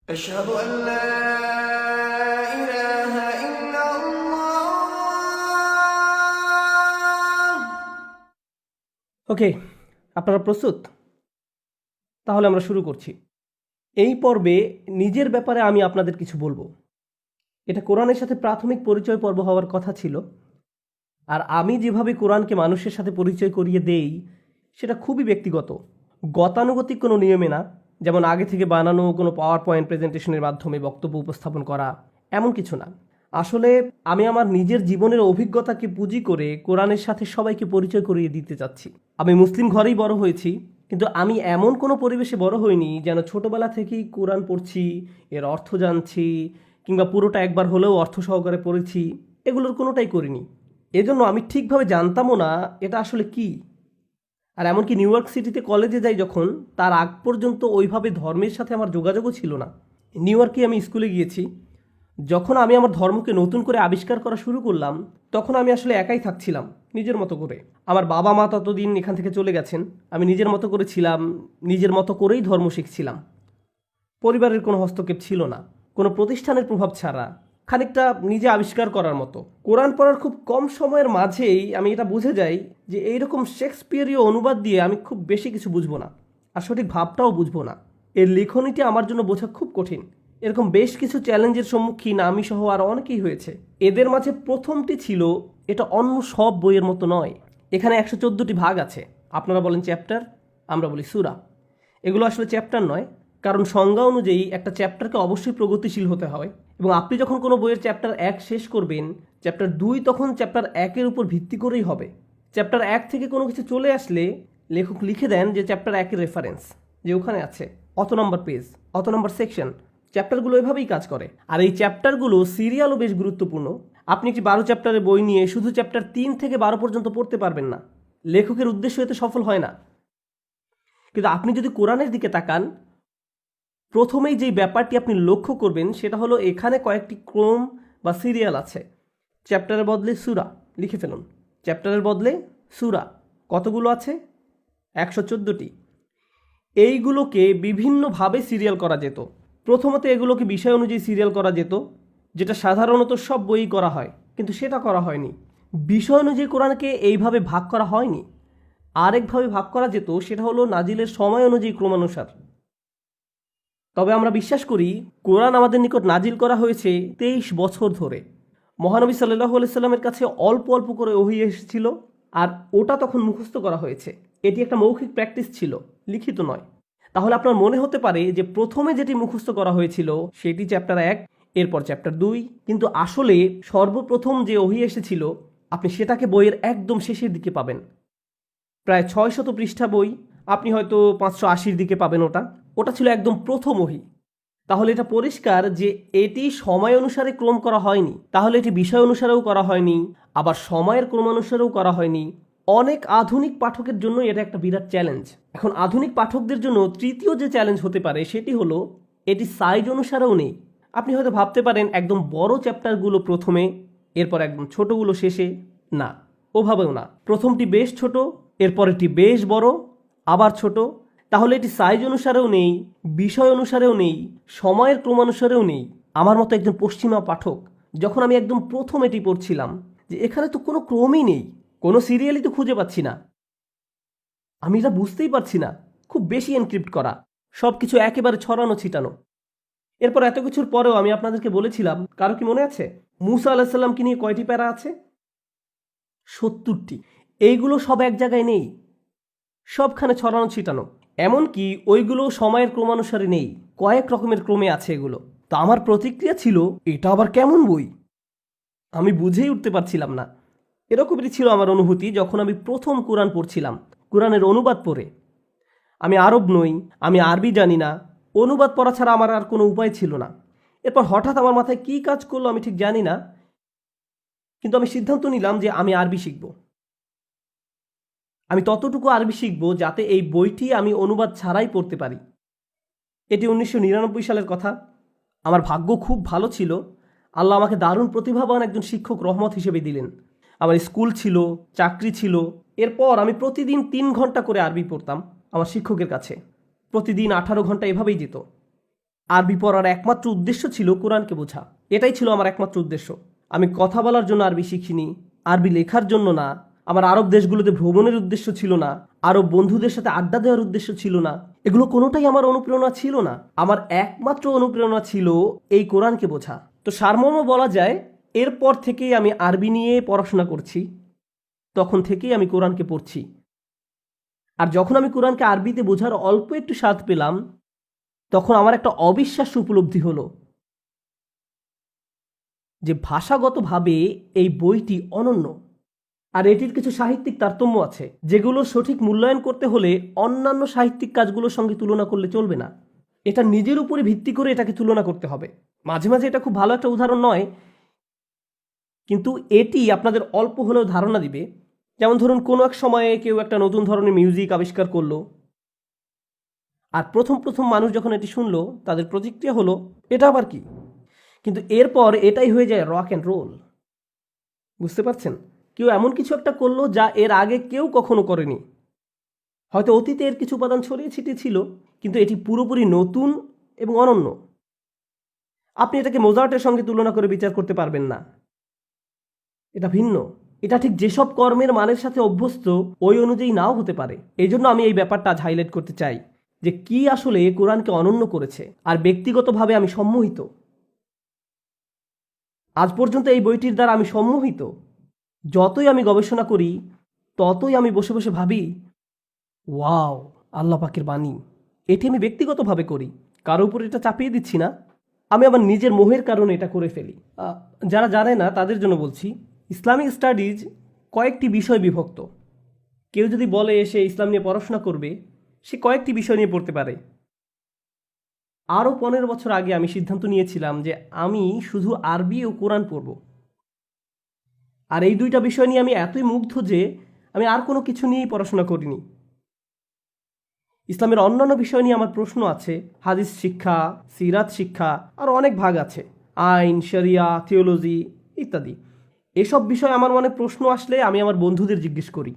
أشهد أن لا إله إلا الله. ওকে, আপনারা প্রস্তুত? তাহলে আমরা শুরু করছি। এই পর্বে নিজের ব্যাপারে আমি আপনাদের কিছু বলবো। এটা কোরআনের সাথে প্রাথমিক পরিচয় পর্ব হওয়ার কথা ছিল, আর আমি যেভাবে কোরআনকে মানুষের সাথে পরিচয় করিয়ে দেই সেটা খুবই ব্যক্তিগত, গতানুগতিক কোনো নিয়মে না, যেমন আগে থেকে বানানো কোনো পাওয়ার পয়েন্ট প্রেজেন্টেশনের মাধ্যমে বক্তব্য উপস্থাপন করা, এমন কিছু না। আসলে আমি আমার নিজের জীবনের অভিজ্ঞতাকে পুঁজি করে কোরআনের সাথে সবাইকে পরিচয় করিয়ে দিতে চাচ্ছি। আমি মুসলিম ঘরেই বড় হয়েছি, কিন্তু আমি এমন কোনো পরিবেশে বড় হইনি যেন ছোটবেলা থেকেই কোরআন পড়ছি, এর অর্থ জানছি, কিংবা পুরোটা একবার হলেও অর্থ সহকারে পড়েছি, এগুলোর কোনোটাই করিনি। এজন্য আমি ঠিকভাবে জানতামও না এটা আসলে কি। আর এমনকি নিউ ইয়র্ক সিটিতে কলেজে যাই যখন, তার আগ পর্যন্ত ওইভাবে ধর্মের সাথে আমার যোগাযোগও ছিল না। নিউ ইয়র্কে আমি স্কুলে গিয়েছি। যখন আমি আমার ধর্মকে নতুন করে আবিষ্কার করা শুরু করলাম, তখন আমি আসলে একাই থাকছিলাম, নিজের মতো করে। আমার বাবা মা ততদিন এখান থেকে চলে গেছেন। আমি নিজের মতো করে ছিলাম, নিজের মতো করেই ধর্ম শিখছিলাম। পরিবারের কোনো হস্তক্ষেপ ছিল না, কোনো প্রতিষ্ঠানের প্রভাব ছাড়া, খানিকটা নিজে আবিষ্কার করার মতো। কোরআন পড়ার খুব কম সময়ের মাঝেই আমি এটা বুঝে যাই যে এইরকম শেক্সপিয়ারীয় অনুবাদ দিয়ে আমি খুব বেশি কিছু বুঝবো না, আর সঠিক ভাবটাও বুঝবো না। এর লেখনীটি আমার জন্য বোঝা খুব কঠিন। এরকম বেশ কিছু চ্যালেঞ্জের সম্মুখীন আমি সহ আর অনেকেই হয়েছে। এদের মাঝে প্রথমটি ছিল, এটা অন্য সব বইয়ের মতো নয়। এখানে 114টি ভাগ আছে। আপনারা বলেন চ্যাপ্টার, আমরা বলি সূরা। এগুলো আসলে চ্যাপ্টার নয়, কারণ সংজ্ঞা অনুযায়ী একটা চ্যাপ্টারকে অবশ্যই প্রগতিশীল হতে হয়, এবং আপনি যখন কোনো বইয়ের চ্যাপ্টার 1 শেষ করবেন, চ্যাপ্টার 2 তখন চ্যাপ্টার 1-এর উপর ভিত্তি করেই হবে। চ্যাপ্টার 1 থেকে কোনো কিছু চলে আসলে লেখক লিখে দেন যে চ্যাপ্টার 1-এর রেফারেন্স, যে ওখানে আছে অত নম্বর পেজ, অত নম্বর সেকশন। চ্যাপ্টারগুলো এভাবেই কাজ করে। আর এই চ্যাপ্টারগুলো সিরিয়ালও বেশ গুরুত্বপূর্ণ। আপনি একটি 12 চ্যাপ্টারের বই নিয়ে শুধু চ্যাপ্টার 3 থেকে 12 পর্যন্ত পড়তে পারবেন না। লেখকের উদ্দেশ্য এতে সফল হয় না। কিন্তু আপনি যদি কোরআনের দিকে তাকান, প্রথমেই যেই ব্যাপারটি আপনি লক্ষ্য করবেন সেটা হলো এখানে কয়েকটি ক্রম বা সিরিয়াল আছে। চ্যাপ্টারের বদলে সূরা লিখে ফেলুন। চ্যাপ্টারের বদলে সূরা কতগুলো আছে? 114টি। এইগুলোকে বিভিন্নভাবে সিরিয়াল করা যেত। প্রথমত এগুলোকে বিষয় অনুযায়ী সিরিয়াল করা যেত, যেটা সাধারণত সব বইই করা হয়, কিন্তু সেটা করা হয়নি। বিষয় অনুযায়ী কোরআনকে এইভাবে ভাগ করা হয়নি। আরেকভাবে ভাগ করা যেত, সেটা হলো নাজিলের সময় অনুযায়ী ক্রমানুসার। তবে আমরা বিশ্বাস করি কোরআন আমাদের নিকট নাজিল করা হয়েছে 23 বছর ধরে। মহানবী সাল্লাল্লাহু আলাইহি সাল্লামের কাছে অল্প অল্প করে ওহী এসেছিল, আর ওটা তখন মুখস্থ করা হয়েছে। এটি একটা মৌখিক প্র্যাকটিস ছিল, লিখিত নয়। তাহলে আপনার মনে হতে পারে যে প্রথমে যেটি মুখস্থ করা হয়েছিল সেটি চ্যাপ্টার 1, এরপর চ্যাপ্টার 2, কিন্তু আসলে সর্বপ্রথম যে ওহী এসেছিল আপনি সেটাকে বইয়ের একদম শেষের দিকে পাবেন। প্রায় 600 পৃষ্ঠা বই, আপনি হয়তো 580-র দিকে পাবেন। ওটা ওটা ছিল একদম প্রথম ওহী। তাহলে এটা পরিষ্কার যে এটি সময় অনুসারে ক্রম করা হয়নি। তাহলে এটি বিষয় অনুসারেও করা হয়নি, আবার সময়ের ক্রমানুসারেও করা হয়নি। অনেক আধুনিক পাঠকের জন্য এটা একটা বিরাট চ্যালেঞ্জ। এখন আধুনিক পাঠকদের জন্য তৃতীয় যে চ্যালেঞ্জ হতে পারে সেটি হলো এটি সাইজ অনুসারেও নেই। আপনি হয়তো ভাবতে পারেন একদম বড় চ্যাপ্টারগুলো প্রথমে, এরপর একদম ছোটগুলো শেষে। না, ওভাবেও না। প্রথমটি বেশ ছোট, এরপরেরটি বেশ বড়, আবার ছোট। তাহলে এটি সাইজ অনুসারেও নেই, বিষয় অনুসারেও নেই, সময়ের ক্রমানুসারেও নেই। আমার মতো একজন পশ্চিমা পাঠক, যখন আমি একদম প্রথম এটি পড়ছিলাম, যে এখানে তো কোনো ক্রমই নেই, কোনো সিরিয়ালই তো খুঁজে পাচ্ছি না, আমি এটা বুঝতেই পারছি না। খুব বেশি এনক্রিপ্ট করা, সব কিছু একেবারে ছড়ানো ছিটানো। এরপর এত কিছুর পরেও আমি আপনাদেরকে বলেছিলাম, কারো কি মনে আছে মুসা আলাইহিস সালামকে নিয়ে কয়টি প্যারা আছে? 70টি। এইগুলো সব এক জায়গায় নেই, সবখানে ছড়ানো ছিটানো। এমনকি ওইগুলো সময়ের ক্রমানুসারে নেই, কয়েক রকমের ক্রমে আছে এগুলো। তো আমার প্রতিক্রিয়া ছিল, এটা আবার কেমন বই? আমি বুঝেই উঠতে পারছিলাম না। এরকমই ছিল আমার অনুভূতি যখন আমি প্রথম কোরআন পড়ছিলাম, কোরআনের অনুবাদ পড়ে। আমি আরব নই, আমি আরবি জানি না, অনুবাদ পড়া ছাড়া আমার আর কোনো উপায় ছিল না। এরপর হঠাৎ আমার মাথায় কী কাজ করলো আমি ঠিক জানি না, কিন্তু আমি সিদ্ধান্ত নিলাম যে আমি আরবি শিখব। আমি ততটুকু আরবি শিখব যাতে এই বইটি আমি অনুবাদ ছাড়াই পড়তে পারি। এটি 1999 সালের কথা। আমার ভাগ্য খুব ভালো ছিল। আল্লাহ আমাকে দারুণ প্রতিভাবান একজন শিক্ষক রহমত হিসেবে দিলেন। আমার স্কুল ছিল, চাকরি ছিল। এরপর আমি প্রতিদিন 3 ঘন্টা করে আরবি পড়তাম আমার শিক্ষকের কাছে। প্রতিদিন 18 ঘন্টা এভাবেই যেত। আরবি পড়ার একমাত্র উদ্দেশ্য ছিল কোরআনকে বোঝা। এটাই ছিল আমার একমাত্র উদ্দেশ্য। আমি কথা বলার জন্য আরবি শিখিনি, আরবি লেখার জন্য না, আমার আরব দেশগুলোতে ভ্রমণের উদ্দেশ্য ছিল না, আরব বন্ধুদের সাথে আড্ডা দেওয়ার উদ্দেশ্য ছিল না। এগুলো কোনোটাই আমার অনুপ্রেরণা ছিল না। আমার একমাত্র অনুপ্রেরণা ছিল এই কোরআনকে বোঝা। তো সারমর্ম বলা যায়, এরপর থেকেই আমি আরবি নিয়ে পড়াশোনা করছি, তখন থেকেই আমি কোরআনকে পড়ছি। আর যখন আমি কোরআনকে আরবিতে বোঝার অল্প একটু স্বাদ পেলাম, তখন আমার একটা অবিশ্বাস্য উপলব্ধি হলো যে ভাষাগতভাবে এই বইটি অনন্য। আর এটির কিছু সাহিত্যিক তারতম্য আছে, যেগুলো সঠিক মূল্যায়ন করতে হলে অন্যান্য সাহিত্যিক কাজগুলোর সঙ্গে তুলনা করলে চলবে না। এটা নিজের উপরে ভিত্তি করে এটাকে তুলনা করতে হবে। মাঝে মাঝে এটা খুব ভালো একটা উদাহরণ নয়, কিন্তু এটি আপনাদের অল্প হলেও ধারণা দিবে। যেমন ধরুন, কোনো এক সময়ে কেউ একটা নতুন ধরনের মিউজিক আবিষ্কার করলো, আর প্রথম প্রথম মানুষ যখন এটি শুনলো, তাদের প্রতিক্রিয়া হলো, এটা আবার কি? কিন্তু এরপর এটাই হয়ে যায় রক অ্যান্ড রোল। বুঝতে পারছেন? কেউ এমন কিছু একটা করলো যা এর আগে কেউ কখনো করেনি। হয়তো অতীতে এর কিছু উপাদান ছড়িয়ে ছিটিয়ে ছিল, কিন্তু এটি পুরোপুরি নতুন এবং অনন্য। আপনি এটাকে মোজার্টের সঙ্গে তুলনা করে বিচার করতে পারবেন না। এটা ভিন্ন। এটা ঠিক যেসব কর্মের মানের সাথে অভ্যস্ত ওই অনুযায়ী নাও হতে পারে। এই জন্য আমি এই ব্যাপারটা আজ হাইলাইট করতে চাই যে কি আসলে কোরআনকে অনন্য করেছে। আর ব্যক্তিগতভাবে আমি সম্মোহিত। আজ পর্যন্ত এই বইটির দ্বারা আমি সম্মোহিত। যতই আমি গবেষণা করি, ততই আমি বসে বসে ভাবি, ওয়াও, আল্লাহ পাকের বাণী। এটি আমি ব্যক্তিগতভাবে করি, কারো উপর এটা চাপিয়ে দিচ্ছি না। আমি আমার নিজের মোহের কারণে এটা করে ফেলি। যারা জানে না তাদের জন্য বলছি, ইসলামিক স্টাডিজ কয়েকটি বিষয় বিভক্ত। কেউ যদি বলে সে ইসলাম নিয়ে পড়াশোনা করবে, সে কয়েকটি বিষয় নিয়ে পড়তে পারে। আরও 15 বছর আগে আমি সিদ্ধান্ত নিয়েছিলাম যে আমি শুধু আরবি ও কোরআন পড়ব। আর এই দুইটা বিষয় নিয়ে আমি এতই মুগ্ধ যে আমি আর কোনো কিছু নিয়েই পড়াশোনা করিনি। ইসলামের অন্যান্য বিষয় নিয়ে আমার প্রশ্ন আছে, হাদিস শিক্ষা, সিরাত শিক্ষা, আর অনেক ভাগ আছে, আইন, শরিয়া, থিওলজি ইত্যাদি। এসব বিষয়ে আমার মনে প্রশ্ন আসলে আমি আমার বন্ধুদের জিজ্ঞেস করি,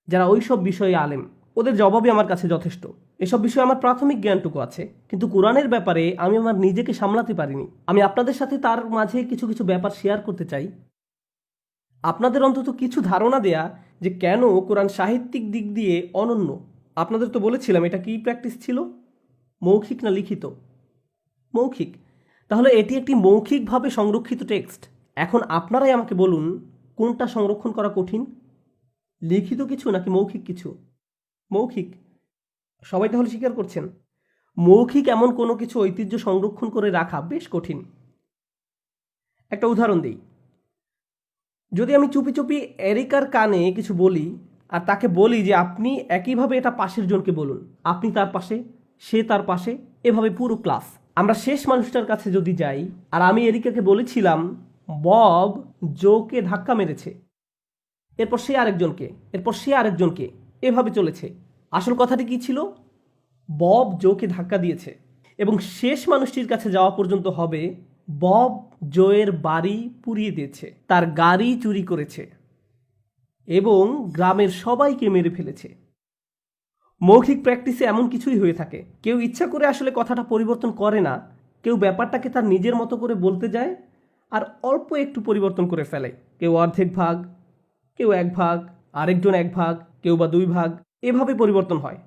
যারা ওই সব বিষয়ে আলেম। ওদের জবাবই আমার কাছে যথেষ্ট। এসব বিষয়ে আমার প্রাথমিক জ্ঞানটুকু আছে, কিন্তু কোরআনের ব্যাপারে আমি আমার নিজেকে সামলাতে পারিনি। আমি আপনাদের সাথে তার মাঝে কিছু কিছু ব্যাপার শেয়ার করতে চাই, আপনাদের অন্তত কিছু ধারণা দেয়া যে কেন কোরআন সাহিত্যিক দিক দিয়ে অনন্য। আপনাদের তো বলেছিলাম এটা কি প্র্যাকটিস ছিল, মৌখিক না লিখিত? মৌখিক। তাহলে এটি একটি মৌখিকভাবে সংরক্ষিত টেক্সট। এখন আপনারাই আমাকে বলুন, কোনটা সংরক্ষণ করা কঠিন, লিখিত কিছু নাকি মৌখিক কিছু? মৌখিক। সবাই তাহলে স্বীকার করছেন মৌখিক এমন কোনো কিছু ঐতিহ্য সংরক্ষণ করে রাখা বেশ কঠিন। একটা উদাহরণ দিই। যদি আমি চুপি চুপি এরিকার কানে কিছু বলি, আর তাকে বলি যে আপনি একইভাবে এটা পাশের জনকে বলুন, আপনি তার পাশে, সে তার পাশে, এভাবে পুরো ক্লাস। আমরা শেষ মানুষটার কাছে যদি যাই, আর আমি এরিকাকে বলেছিলাম বব জোকে ধাক্কা মেরেছে, এরপর সে আরেকজনকে, এরপর সে আরেকজনকে, এভাবে চলেছে। আসল কথাটি কি ছিল? বব জোকে ধাক্কা দিয়েছে। এবং শেষ মানুষটির কাছে যাওয়া পর্যন্ত হবে বব জোয়ের বাড়ি পুড়িয়ে দিয়েছে, তার গাড়ি চুরি করেছে এবং গ্রামের সবাইকে মেরে ফেলেছে। মৌখিক প্র্যাকটিসে এমন কিছুই হয়ে থাকে। কেউ ইচ্ছা করে আসলে কথাটা পরিবর্তন করে না, কেউ ব্যাপারটাকে তার নিজের মতো করে বলতে যায় আর অল্প একটু পরিবর্তন করে ফেলে। কেউ অর্ধেক ভাগ, কেউ 1 ভাগ, আরেকজন 1 ভাগ, কেউ বা 2 ভাগ, এভাবে পরিবর্তন হয়।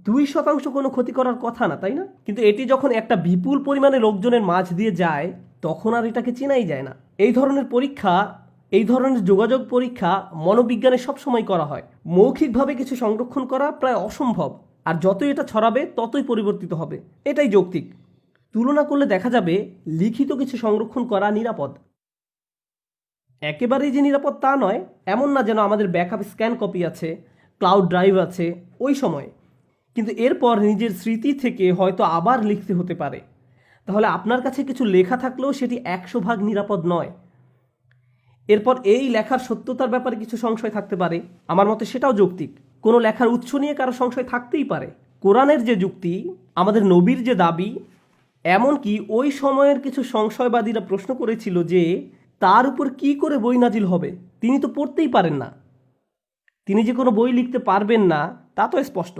2% কোনো ক্ষতি করার কথা না, তাই না? কিন্তু এটি যখন একটা বিপুল পরিমাণে লোকজনের মাঝ দিয়ে যায়, তখন আর এটাকে চেনাই যায় না। এই ধরনের পরীক্ষা, এই ধরনের যোগাযোগ পরীক্ষা মনোবিজ্ঞানে সবসময় করা হয়। মৌখিকভাবে কিছু সংরক্ষণ করা প্রায় অসম্ভব, আর যতই এটা ছড়াবে ততই পরিবর্তিত হবে। এটাই যৌক্তিক। তুলনা করলে দেখা যাবে লিখিত কিছু সংরক্ষণ করা নিরাপদ। একেবারেই যে নিরাপদ তা নয়, এমন না যেন আমাদের ব্যাকআপ স্ক্যান কপি আছে, ক্লাউড ড্রাইভ আছে ওই সময়, কিন্তু এরপর নিজের স্মৃতি থেকে হয়তো আবার লিখতে হতে পারে। তাহলে আপনার কাছে কিছু লেখা থাকলেও সেটি 100% নিরাপদ নয়। এরপর এই লেখার সত্যতার ব্যাপারে কিছু সংশয় থাকতে পারে, আমার মতে সেটাও যৌক্তিক। কোনো লেখার উৎস নিয়ে কারো সংশয় থাকতেই পারে। কোরআনের যে যুক্তি, আমাদের নবীর যে দাবি, এমনকি ওই সময়ের কিছু সংশয়বাদীরা প্রশ্ন করেছিল যে তার উপর কি করে বই নাজিল হবে, তিনি তো পড়তেই পারেন না। তিনি যে কোনো বই লিখতে পারবেন না তা তো স্পষ্ট,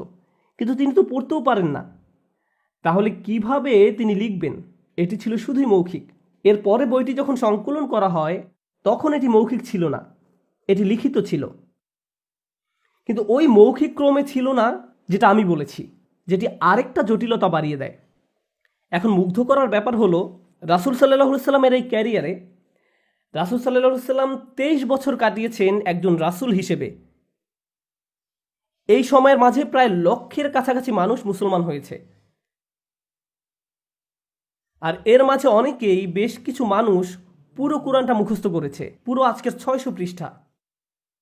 কিন্তু তিনি তো পড়তেও পারেন না। তাহলে কিভাবে তিনি লিখবেন? এটি ছিল শুধুই মৌখিক। এরপরে বইটি যখন সংকলন করা হয় তখন এটি মৌখিক ছিল না, এটি লিখিত ছিল। কিন্তু ওই মৌখিক ক্রমে ছিল না যেটা আমি বলেছি, যেটি আরেকটা জটিলতা বাড়িয়ে দেয়। এখন মুগ্ধ করার ব্যাপার হলো রাসূল সাল্লাল্লাহু আলাইহি সাল্লামের এই ক্যারিয়ারে রাসূল সাল্লাল্লাহু আলাইহি সাল্লাম 23 বছর কাটিয়েছেন একজন রাসূল হিসেবে। এই সময়ের মাঝে প্রায় লক্ষের কাছাকাছি মানুষ মুসলমান হয়েছে। আর এর মাঝে অনেকেই, বেশ কিছু মানুষ পুরো কোরআনটা মুখস্থ করেছে, পুরো আজকের 600 পৃষ্ঠা।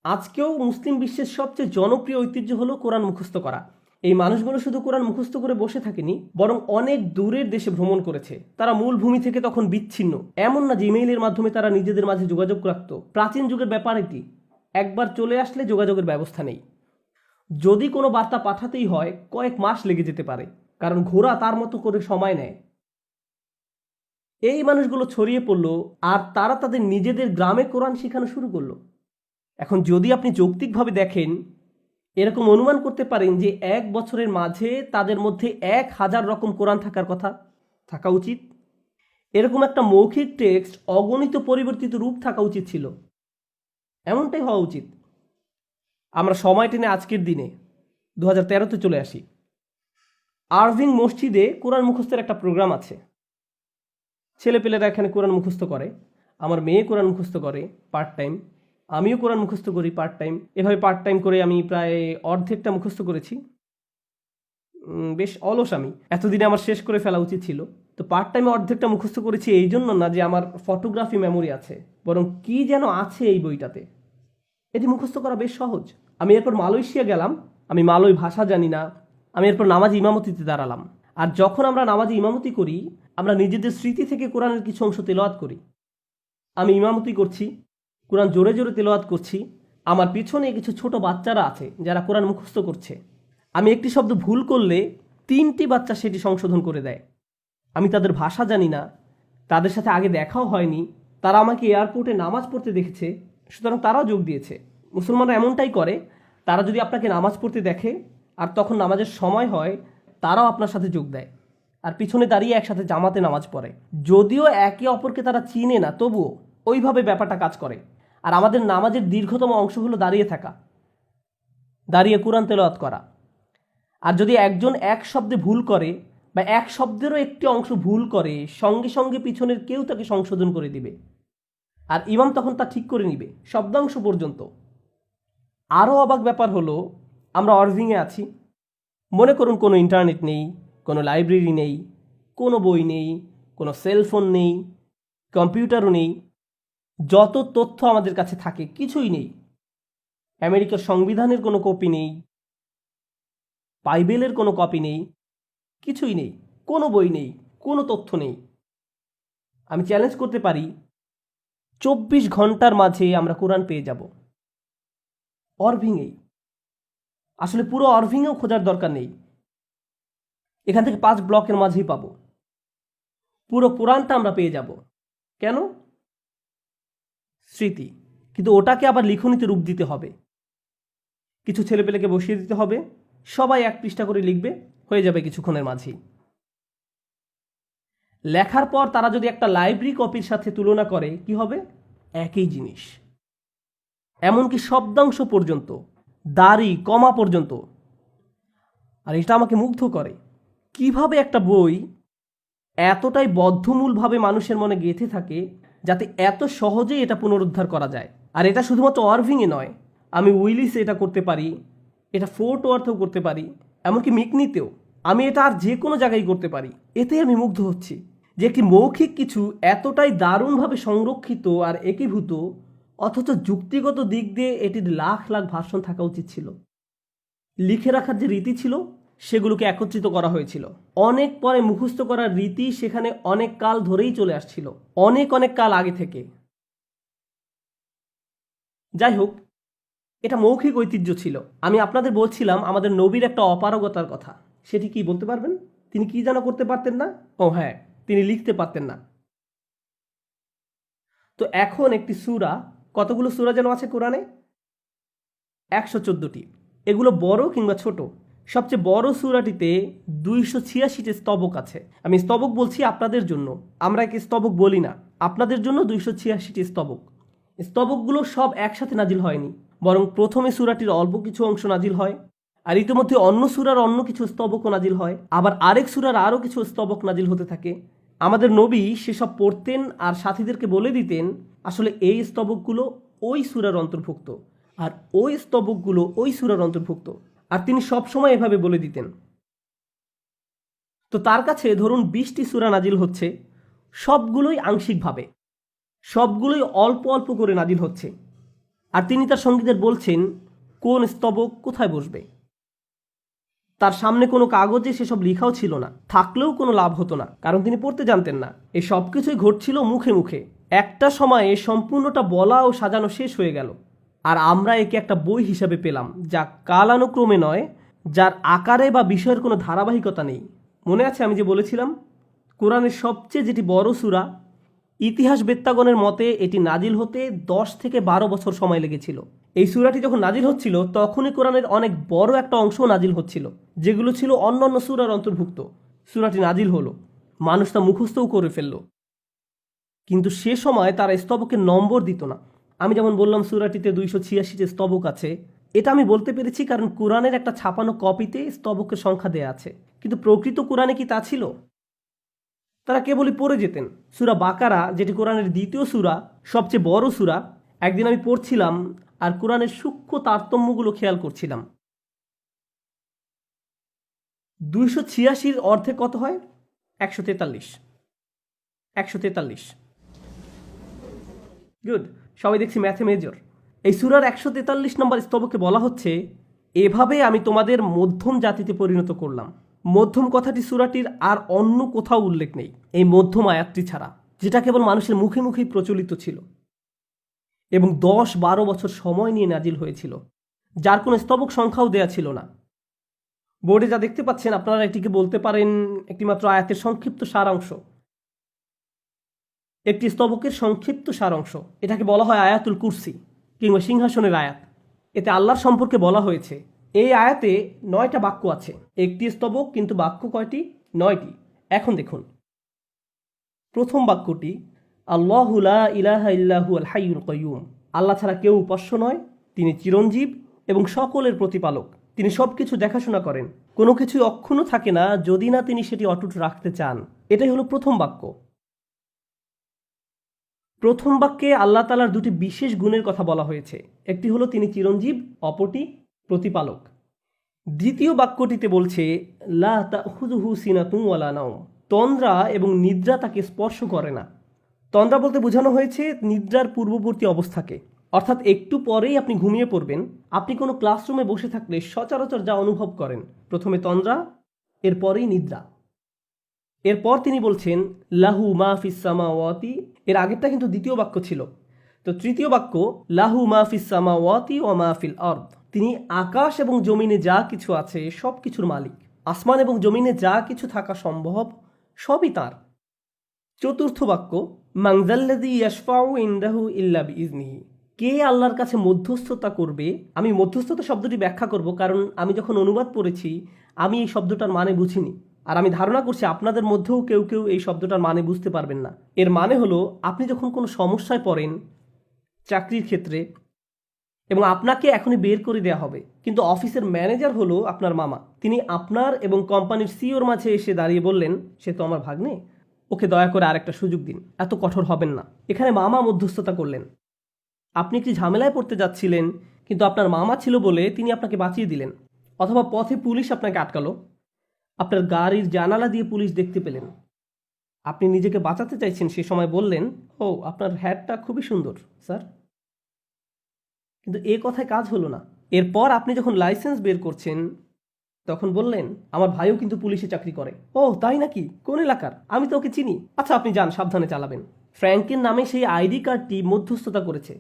আজকেও মুসলিম বিশ্বের সবচেয়ে জনপ্রিয় ঐতিহ্য হলো কোরআন মুখস্থ করা। এই মানুষগুলো শুধু কোরআন মুখস্থ করে বসে থাকেনি, বরং অনেক দূরের দেশে ভ্রমণ করেছে। তারা মূল ভূমি থেকে তখন বিচ্ছিন্ন। এমন না যে ইমেইলের মাধ্যমে তারা নিজেদের মাঝে যোগাযোগ রাখত। প্রাচীন যুগের ব্যাপার এটি। একবার চলে আসলে যোগাযোগের ব্যবস্থা নেই। যদি কোনো বার্তা পাঠাতেই হয় কয়েক মাস লেগে যেতে পারে, কারণ ঘোড়া তার মতো করে সময় নেয়। এই মানুষগুলো ছড়িয়ে পড়লো আর তারা তাদের নিজেদের গ্রামে কোরআন শেখানো শুরু করলো। এখন যদি আপনি যৌক্তিকভাবে দেখেন, এরকম অনুমান করতে পারেন যে 1 বছরের মাঝে তাদের মধ্যে 1000 রকম কোরআন থাকা উচিত। এরকম একটা মৌখিক টেক্সট অগণিত পরিবর্তিত রূপ থাকা উচিত ছিল। এমনটাই হওয়া উচিত। আমরা সময় টেনে আজকের দিনে 2013-তে চলে আসি। আরভিং মসজিদে কোরআন মুখস্থের একটা প্রোগ্রাম আছে। ছেলেপেলেরা এখানে কোরআন মুখস্থ করে। আমার মেয়ে কোরআন মুখস্থ করে পার্ট টাইম, আমিও কোরআন মুখস্থ করি পার্ট টাইম। এভাবে পার্ট টাইম করে আমি প্রায় অর্ধেকটা মুখস্থ করেছি। বেশ অলস আমি, এতদিনে আমার শেষ করে ফেলা উচিত ছিল। তো পার্ট টাইমে অর্ধেকটা মুখস্থ করেছি এই জন্য না যে আমার ফটোগ্রাফি মেমোরি আছে, বরং কি যেন আছে এই বইটাতে। এটি মুখস্থ করা বেশ সহজ। আমি এরপর মালয়েশিয়া গেলাম। আমি মালয় ভাষা জানি না। আমি এরপর নামাজি ইমামতিতে দাঁড়ালাম। আর যখন আমরা নামাজি ইমামতি করি, আমরা নিজেদের স্মৃতি থেকে কোরআনের কিছু অংশ তেলাওয়াত করি। আমি ইমামতি করছি, কোরআন জোরে জোরে তেলাওয়াত করছি। আমার পিছনে কিছু ছোট বাচ্চারা আছে যারা কোরআন মুখস্থ করছে। আমি একটি শব্দ ভুল করলে 3টি বাচ্চা সেটি সংশোধন করে দেয়। আমি তাদের ভাষা জানি না, তাদের সাথে আগে দেখাও হয়নি। তারা আমাকে এয়ারপোর্টে নামাজ পড়তে দেখেছে, সুতরাং তারাও যোগ দিয়েছে। মুসলমানরা এমনটাই করে, তারা যদি আপনাকে নামাজ পড়তে দেখে আর তখন নামাজের সময় হয়, তারাও আপনার সাথে যোগ দেয় আর পিছনে দাঁড়িয়ে একসাথে জামাতে নামাজ পড়ে। যদিও একে অপরকে তারা চিনে না, তবুও ওইভাবে ব্যাপারটা কাজ করে। আর আমাদের নামাজের দীর্ঘতম অংশ হলো দাঁড়িয়ে থাকা, দাঁড়িয়ে কোরআন তেলাওয়াত করা। আর যদি একজন এক শব্দে ভুল করে বা এক শব্দেরও একটি অংশ ভুল করে, সঙ্গে সঙ্গে পিছনের কেউ তাকে সংশোধন করে দিবে আর ইমাম তখন তা ঠিক করে নিবে শব্দাংশ পর্যন্ত। আরও অবাক ব্যাপার হলো, আমরা অরভিংয়ে আছি। মনে করুন কোনো ইন্টারনেট নেই, কোনো লাইব্রেরি নেই, কোনো বই নেই, কোনো সেলফোন নেই, কম্পিউটারও নেই। যত তথ্য আমাদের কাছে থাকে কিছুই নেই। আমেরিকার সংবিধানের কোনো কপি নেই, বাইবেলের কোনো কপি নেই, কিছুই নেই, কোনো বই নেই, কোনো তথ্য নেই। আমি চ্যালেঞ্জ করতে পারি 24 ঘন্টার মাঝে আমরা কোরআন পেয়ে যাব অরভিংয়েই। আসলে পুরো অরভিংয়েও খোঁজার দরকার নেই, এখান থেকে 5 ব্লকের মাঝেই পাবো। পুরো কোরআনটা আমরা পেয়ে যাব। কেন? স্মৃতি। কিন্তু ওটাকে আবার লিখনীতে রূপ দিতে হবে। কিছু ছেলেপেলেকে বসিয়ে দিতে হবে, সবাই 1 পৃষ্ঠা করে লিখবে, হয়ে যাবে কিছুক্ষণের মাঝেই। লেখার পর তারা যদি একটা লাইব্রেরি কপির সাথে তুলনা করে, কি হবে? একই জিনিস। এমনকি শব্দাংশ পর্যন্ত, দাড়ি কমা পর্যন্ত। আর এটা আমাকে মুগ্ধ করে, কিভাবে একটা বই এতটাই বদ্ধমূলভাবে মানুষের মনে গেঁথে থাকে যাতে এত সহজেই এটা পুনরুদ্ধার করা যায়। আর এটা শুধুমাত্র অরভিংয়ে নয়, আমি উইলিসে এটা করতে পারি, এটা ফোর্ট ওয়ার্থেও করতে পারি, এমনকি মিকনিতেও। আমি এটা আর যে কোনো জায়গায় করতে পারি। এতে আমি মুগ্ধ হচ্ছি যে একটি মৌখিক কিছু এতটাই দারুণভাবে সংরক্ষিত আর একীভূত, অথচ যুক্তিগত দিক দিয়ে এটির লাখ লাখ ভার্সন থাকা উচিত ছিল। লিখে রাখার যে রীতি ছিল সেগুলোকে একত্রিত করা হয়েছিল। অনেক পরে মুখস্থ করার রীতি সেখানে অনেক কাল ধরেই চলে আসছিল, অনেক অনেক কাল আগে থেকে। যাই হোক, এটা মৌখিক ঐতিহ্য ছিল। আমি আপনাদের বলছিলাম আমাদের নবীর একটা অপারগতার কথা। সেটি কি বলতে পারবেন? তিনি কি যেন করতে পারতেন না? ও হ্যাঁ, তিনি লিখতে পারতেন না। তো এখন একটি সূরা, কতগুলো সূরা যেন আছে কোরআনে? 114টি। এগুলো বড় কিংবা ছোট, সবচেয়ে বড় সূরাটিতে 286টি স্তবক আছে। আমি স্তবক বলছি আপনাদের জন্য, আমরা একে স্তবক বলি না, আপনাদের জন্য 286টি স্তবক। স্তবকগুলো সব একসাথে নাজিল হয়নি, বরং প্রথমে সূরাটির অল্প কিছু অংশ নাজিল হয়, আর ইতিমধ্যে অন্য সূরার অন্য কিছু স্তবকও নাজিল হয়, আবার আরেক সূরার আরও কিছু স্তবক নাজিল হতে থাকে। আমাদের নবী সেসব পড়তেন আর সাথীদেরকে বলে দিতেন আসলে এই স্তবকগুলো ওই সূরার অন্তর্ভুক্ত, আর ওই স্তবকগুলো ওই সূরার অন্তর্ভুক্ত, আর তিনি সবসময় এভাবে বলে দিতেন। তো তার কাছে ধরুন 20টি সূরা নাজিল হচ্ছে, সবগুলোই আংশিকভাবে, সবগুলোই অল্প অল্প করে নাজিল হচ্ছে, আর তিনি তার সঙ্গীদের বলছেন কোন স্তবক কোথায় বসবে। তার সামনে কোনো কাগজে সেসব লেখাও ছিল না, থাকলেও কোনো লাভ হতো না, কারণ তিনি পড়তে জানতেন না। এই সব কিছুই ঘটছিল মুখে মুখে। একটা সময়ে সম্পূর্ণটা বলা ও সাজানো শেষ হয়ে গেল, আর আমরা একে একটা বই হিসাবে পেলাম, যা কালানুক্রমে নয়, যার আকারে বা বিষয়ের কোনো ধারাবাহিকতা নেই। মনে আছে আমি যে বলেছিলাম কোরআনের সবচেয়ে যেটি বড় সূরা, ইতিহাসবেত্তাগণের মতে এটি নাজিল হতে 10 থেকে 12 বছর সময় লেগেছিল। এই সূরাটি যখন নাজিল হচ্ছিল তখনই কোরআনের অনেক বড় একটা অংশ নাজিল হচ্ছিল, যেগুলো ছিল অন্যান্য সূরার অন্তর্ভুক্ত। সূরাটি নাজিল হলো, মানুষ তা মুখস্থও করে ফেলল, কিন্তু সে সময় তারা স্তবকের নম্বর দিত না। আমি যেমন বললাম সূরাটিতে 286টি স্তবক আছে, এটা আমি বলতে পেরেছি কারণ কোরআনের একটা ছাপানো কপিতে স্তবকের সংখ্যা দেয়া আছে, কিন্তু প্রকৃত কোরআনে কি তা ছিল? তারা কেবলই পড়ে যেতেন। সূরা বাকারা, যেটি কোরআনের দ্বিতীয় সূরা, সবচেয়ে বড় সূরা, একদিন আমি পড়ছিলাম আর কোরআনের সূক্ষ্ম তারতম্যগুলো খেয়াল করছিলাম। 286 অর্ধে কত হয়? 143। 143। গুড, সবাই দেখছি ম্যাথে মেজর। এই সূরার 143 নম্বর স্তবকে বলা হচ্ছে, এভাবে আমি তোমাদের মধ্যম জাতিতে পরিণত করলাম। মধ্যম কথাটি সূরাটির আর অন্য কোথাও উল্লেখ নেই, এই মধ্যম আয়াতটি ছাড়া, যেটা কেবল মানুষের মুখে মুখেই প্রচলিত ছিল এবং 10-12 বছর সময় নিয়ে নাজিল হয়েছিল, যার কোনো স্তবক সংখ্যাও দেয়া ছিল না। বোর্ডে যা দেখতে পাচ্ছেন আপনারা এটিকে বলতে পারেন একটি মাত্র আয়াতের সংক্ষিপ্ত সারাংশ, একটি স্তবকের সংক্ষিপ্ত সারাংশ। এটাকে বলা হয় আয়াতুল কুরসি কিংবা সিংহাসনের আয়াত। এতে আল্লাহর সম্পর্কে বলা হয়েছে। এই আয়াতে 9টা বাক্য আছে, একটি স্তবক, কিন্তু বাক্য কয়টি? 9টি। এখন দেখুন, প্রথম বাক্যটি আল্লাহু লা ইলাহা ইল্লাহু আল হাইয়ুল কাইয়ুম। আল্লাহ ছাড়া কেউ উপাস্য নয়, তিনি চিরঞ্জীব এবং সকলের প্রতিপালক। তিনি সব কিছু দেখাশোনা করেন, কোনো কিছুই অক্ষুণ্ণ থাকে না যদি না তিনি সেটি অটুট রাখতে চান। এটাই হলো প্রথম বাক্য। প্রথম বাক্যে আল্লাহ তাআলার দুটি বিশেষ গুণের কথা বলা হয়েছে, একটি হলো তিনি চিরঞ্জীব, অপরটি প্রতিপালক। দ্বিতীয় বাক্যটিতে বলছে লা তাখুযুহু সিনাতুন ওয়ালা নাওম, তন্দ্রা এবং নিদ্রা তাকে স্পর্শ করে না। তন্দ্রা বলতে বোঝানো হয়েছে নিদ্রার পূর্ববর্তী অবস্থাকে, অর্থাৎ একটু পরেই আপনি ঘুমিয়ে পড়বেন। আপনি কোনো ক্লাসরুমে বসে থাকলে সচরাচর যা অনুভব করেন, প্রথমে তন্দ্রা, এরপরেই নিদ্রা। এরপর তিনি বলছেন লাহু মা ফিস সামাওয়াতি, এর আগেরটা কিন্তু দ্বিতীয় বাক্য ছিল। তো তৃতীয় বাক্য লাহু মা ফিস সামাওয়াতি ওয়া মা ফিল আরদ, তিনি আকাশ এবং জমিনে যা কিছু আছে সব কিছুর মালিক। আসমান এবং জমিনে যা কিছু থাকা সম্ভব সবই তার। চতুর্থ বাক্য মান যাল্লাযী ইয়াশফাউ ইনদাহু ইল্লা বিইজনিহি, কে আল্লাহর কাছে মধ্যস্থতা করবে। আমি মধ্যস্থতা শব্দটি ব্যাখ্যা করব, কারণ আমি যখন অনুবাদ পড়েছি আমি এই শব্দটার মানে বুঝিনি, আর আমি ধারণা করছি আপনাদের মধ্যেও কেউ কেউ এই শব্দটার মানে বুঝতে পারবেন না। এর মানে হলো আপনি যখন কোনো সমস্যায় পড়েন চাকরির ক্ষেত্রে এবং আপনাকে এখনই বের করে দেওয়া হবে, কিন্তু অফিসের ম্যানেজার হলো আপনার মামা, তিনি আপনার এবং কোম্পানির সিইওর মাঝে এসে দাঁড়িয়ে বললেন সে তো আমার ভাগ্নে, ওকে দয়া করে আরেকটা সুযোগ দিন, এত কঠোর হবেন না। এখানে মামা মধ্যস্থতা করলেন। আপনি একটি ঝামেলায় পড়তে যাচ্ছিলেন, কিন্তু আপনার মামা ছিল বলে তিনি আপনাকে বাঁচিয়ে দিলেন। অথবা পথে পুলিশ আপনাকে আটকালো, আপনার গাড়ির জানালা দিয়ে পুলিশ দেখতে পেলেন, আপনি নিজেকে বাঁচাতে চাইছেন, সে সময় বললেন ও আপনার হ্যাটটা খুবই সুন্দর স্যার, কিন্তু এ কথায় কাজ হলো না। এরপর আপনি যখন লাইসেন্স বের করছেন তখন বললেন আমার ভাইও কিন্তু পুলিশে চাকরি করে। ও তাই নাকি, কোন এলাকার, আমি তো ওকে চিনি। আচ্ছা আপনি যান, সাবধানে চালাবেন। ফ্র্যাঙ্কের নামে সেই আইডি কার্ডটি মধ্যস্থতা করেছে।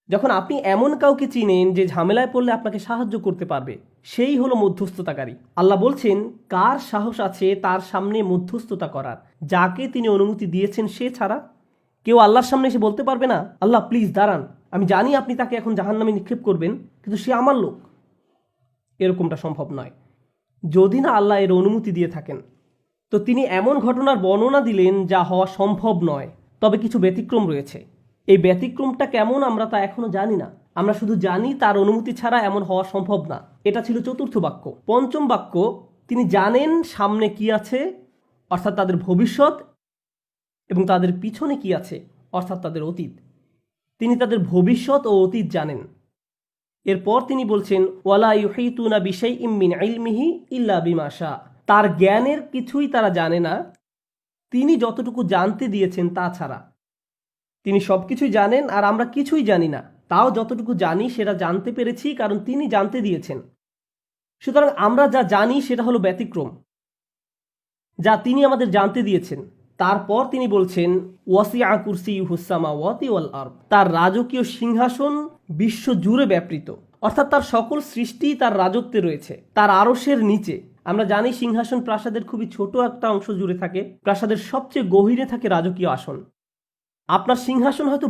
যখন আপনি এমন কাউকে চিনেন যে ঝামেলায় পড়লে আপনাকে সাহায্য করতে পারবে, সেই হলো মধ্যস্থতাকারী। আল্লাহ বলছেন কার সাহস আছে তার সামনে মধ্যস্থতা করার, যাকে তিনি অনুমতি দিয়েছেন সে ছাড়া কেউ আল্লাহর সামনে এসে বলতে পারবে না আল্লাহ প্লিজ দাঁড়ান, আমি জানি আপনি তাকে এখন জাহান্নামে নিক্ষেপ করবেন, কিন্তু সে আমার লোক। এরকমটা সম্ভব নয়। যদি না আল্লাহ এর অনুমতি দিয়ে থাকেন। তো তিনি এমন ঘটনার বর্ণনা দিলেন যা হওয়া সম্ভব নয়, তবে কিছু ব্যতিক্রম রয়েছে। এই ব্যতিক্রমটা কেমন আমরা তা এখনো জানি না, আমরা শুধু জানি তার অনুমতি ছাড়া এমন হওয়া সম্ভব না। এটা ছিল চতুর্থ বাক্য। পঞ্চম বাক্য, তিনি জানেন সামনে কি আছে, অর্থাৎ তাদের ভবিষ্যৎ, এবং তাদের পিছনে কি আছে, অর্থাৎ তাদের অতীত। তিনি তাদের ভবিষ্যৎ ও অতীত জানেন। এরপর তিনি বলছেন ওয়ালা ইউহিতুনা বিশাইইম মিন ইলমিহি ইল্লা বিমা শা। তার জ্ঞানের কিছুই তারা জানে না, তিনি যতটুকু জানতে দিয়েছেন তা ছাড়া। তিনি সবকিছুই জানেন আর আমরা কিছুই জানি না, তাও যতটুকু জানি সেটা জানতে পেরেছি কারণ তিনি জানতে দিয়েছেন। সুতরাং আমরা যা জানি সেটা হলো ব্যতিক্রম, যা তিনি আমাদের জানতে দিয়েছেন। তারপর তিনি বলছেন ওয়াসিআ কুরসিয়ুহুস সামাওয়াতি ওয়াল আরদ। তার রাজকীয় সিংহাসন বিশ্ব জুড়ে ব্যাপৃত, অর্থাৎ তার সকল সৃষ্টি তার রাজত্বে রয়েছে, তার আরশের নিচে। আমরা জানি সিংহাসন প্রাসাদের খুবই ছোট একটা অংশ জুড়ে থাকে, প্রাসাদের সবচেয়ে গভীরে থাকে রাজকীয় আসন। আপনার সিংহাসন হয়তো